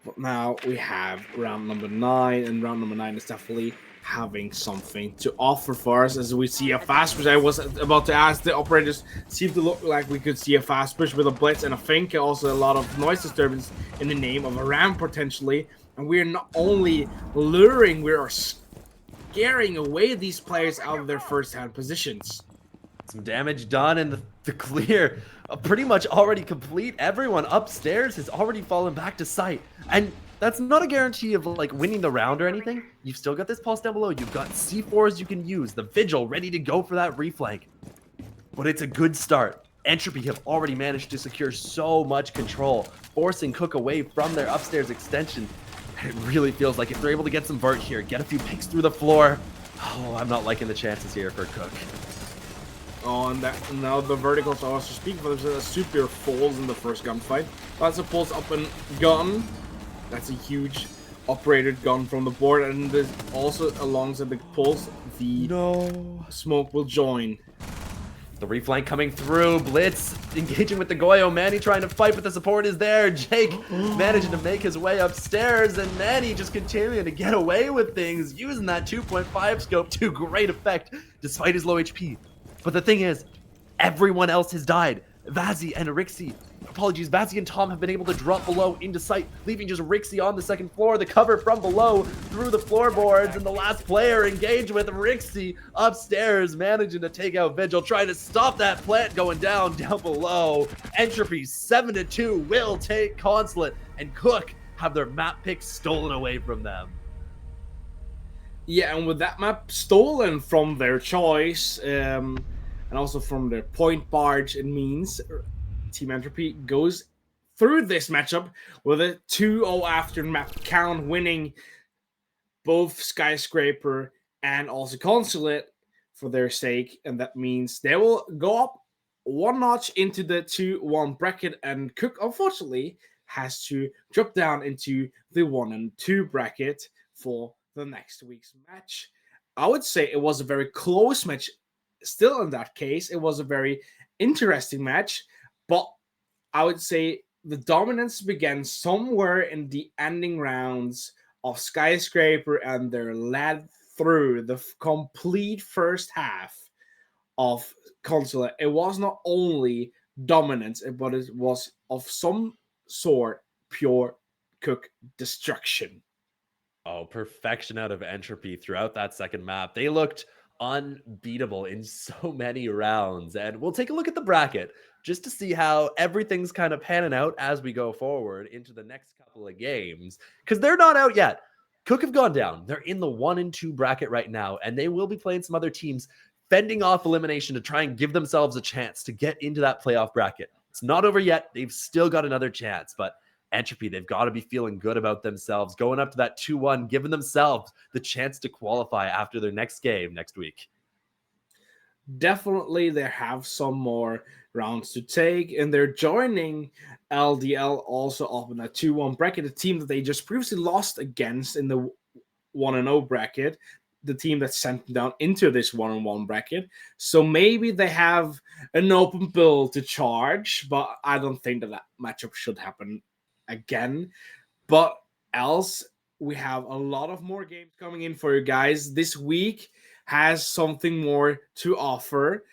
But now we have round number 9, and round number 9 is definitely having something to offer for us as we see a fast push. I was about to ask, the operators seem to look like we could see a fast push with a blitz and a fink, also a lot of noise disturbance in the name of a ram potentially. And we're not only luring, we are scaring away these players out of their first-hand positions. Some damage done, and the clear pretty much already complete. Everyone upstairs has already fallen back to sight, and that's not a guarantee of like winning the round or anything. You've still got this pulse down below. You've got C4s you can use, the Vigil ready to go for that reflank. But it's a good start. Entropy have already managed to secure so much control, forcing QuQ away from their upstairs extension. And it really feels like if they're able to get some vert here, get a few picks through the floor. Oh, I'm not liking the chances here for QuQ. Oh, and that, now the verticals also speak for themselves. Super falls in the first gunfight. That's a pulse up and gun. That's a huge operated gun from the board, and there's also alongside the pulse, the smoke will join. The reflank coming through, Blitz engaging with the Goyo, Manny trying to fight, but the support is there. Jake managing to make his way upstairs, and Manny just continuing to get away with things, using that 2.5 scope to great effect, despite his low HP. But the thing is, everyone else has died. Vazzy and Erixi apologies, Bazzi and Tom have been able to drop below into sight, leaving just Rixie on the second floor. The cover from below through the floorboards, and the last player engaged with Rixie upstairs, managing to take out Vigil, trying to stop that plant going down below. Entropy 7-2 will take Consulate, and QuQ have their map pick stolen away from them. Yeah, and with that map stolen from their choice, and also from their point barge, it means Team Entropy goes through this matchup with a 2-0 after map count, winning both Skyscraper and also Consulate for their sake, and that means they will go up one notch into the 2-1 bracket, and QuQ unfortunately has to drop down into the 1 and 2 bracket for the next week's match. I would say it was a very close match. Still, in that case, it was a very interesting match, but I would say the dominance began somewhere in the ending rounds of Skyscraper, and they're led through the complete first half of Consulate. It was not only dominance, but it was of some sort pure QuQ destruction. Oh, perfection out of Entropy throughout that second map. They looked unbeatable in so many rounds. And we'll take a look at the bracket just to see how everything's kind of panning out as we go forward into the next couple of games, because they're not out yet. QuQ have gone down. They're in the 1 and 2 bracket right now, and they will be playing some other teams, fending off elimination to try and give themselves a chance to get into that playoff bracket. It's not over yet. They've still got another chance, but Entropy, they've got to be feeling good about themselves, going up to that 2-1, giving themselves the chance to qualify after their next game next week. Definitely, they have some more rounds to take, and they're joining LDL also up in that 2-1 bracket, a team that they just previously lost against in the 1-0 bracket, the team that sent them down into this 1-1 bracket. So maybe they have an open bill to charge, but I don't think that matchup should happen again. But else, we have a lot of more games coming in for you guys. This week has something more to offer.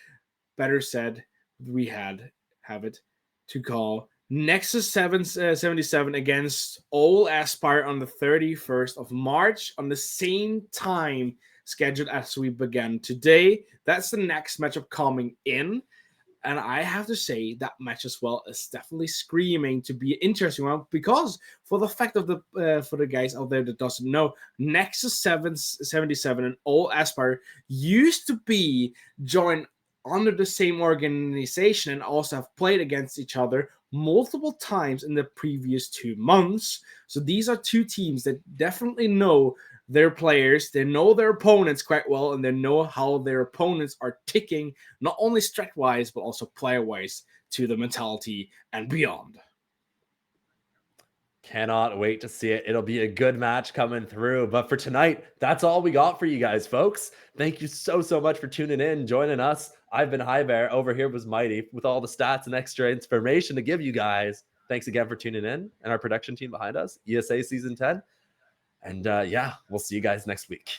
Better said, we have it to call Nexus 77 against All Aspire on the 31st of March on the same time scheduled as we began today. That's the next matchup coming in. And I have to say that match as well is definitely screaming to be an interesting one, because for the fact of for the guys out there that doesn't know, Nexus 77 and All Aspire used to be joined under the same organization and also have played against each other multiple times in the previous 2 months. So these are two teams that definitely know their players, they know their opponents quite well, and they know how their opponents are ticking, not only strat-wise, but also player-wise, to the mentality and beyond. Cannot wait to see it. It'll be a good match coming through. But for tonight, that's all we got for you guys, folks. Thank you so much for tuning in, joining us. I've been High Bear. Over here was Mighty with all the stats and extra information to give you guys. Thanks again for tuning in, and our production team behind us, ESA Season 10. And yeah, we'll see you guys next week.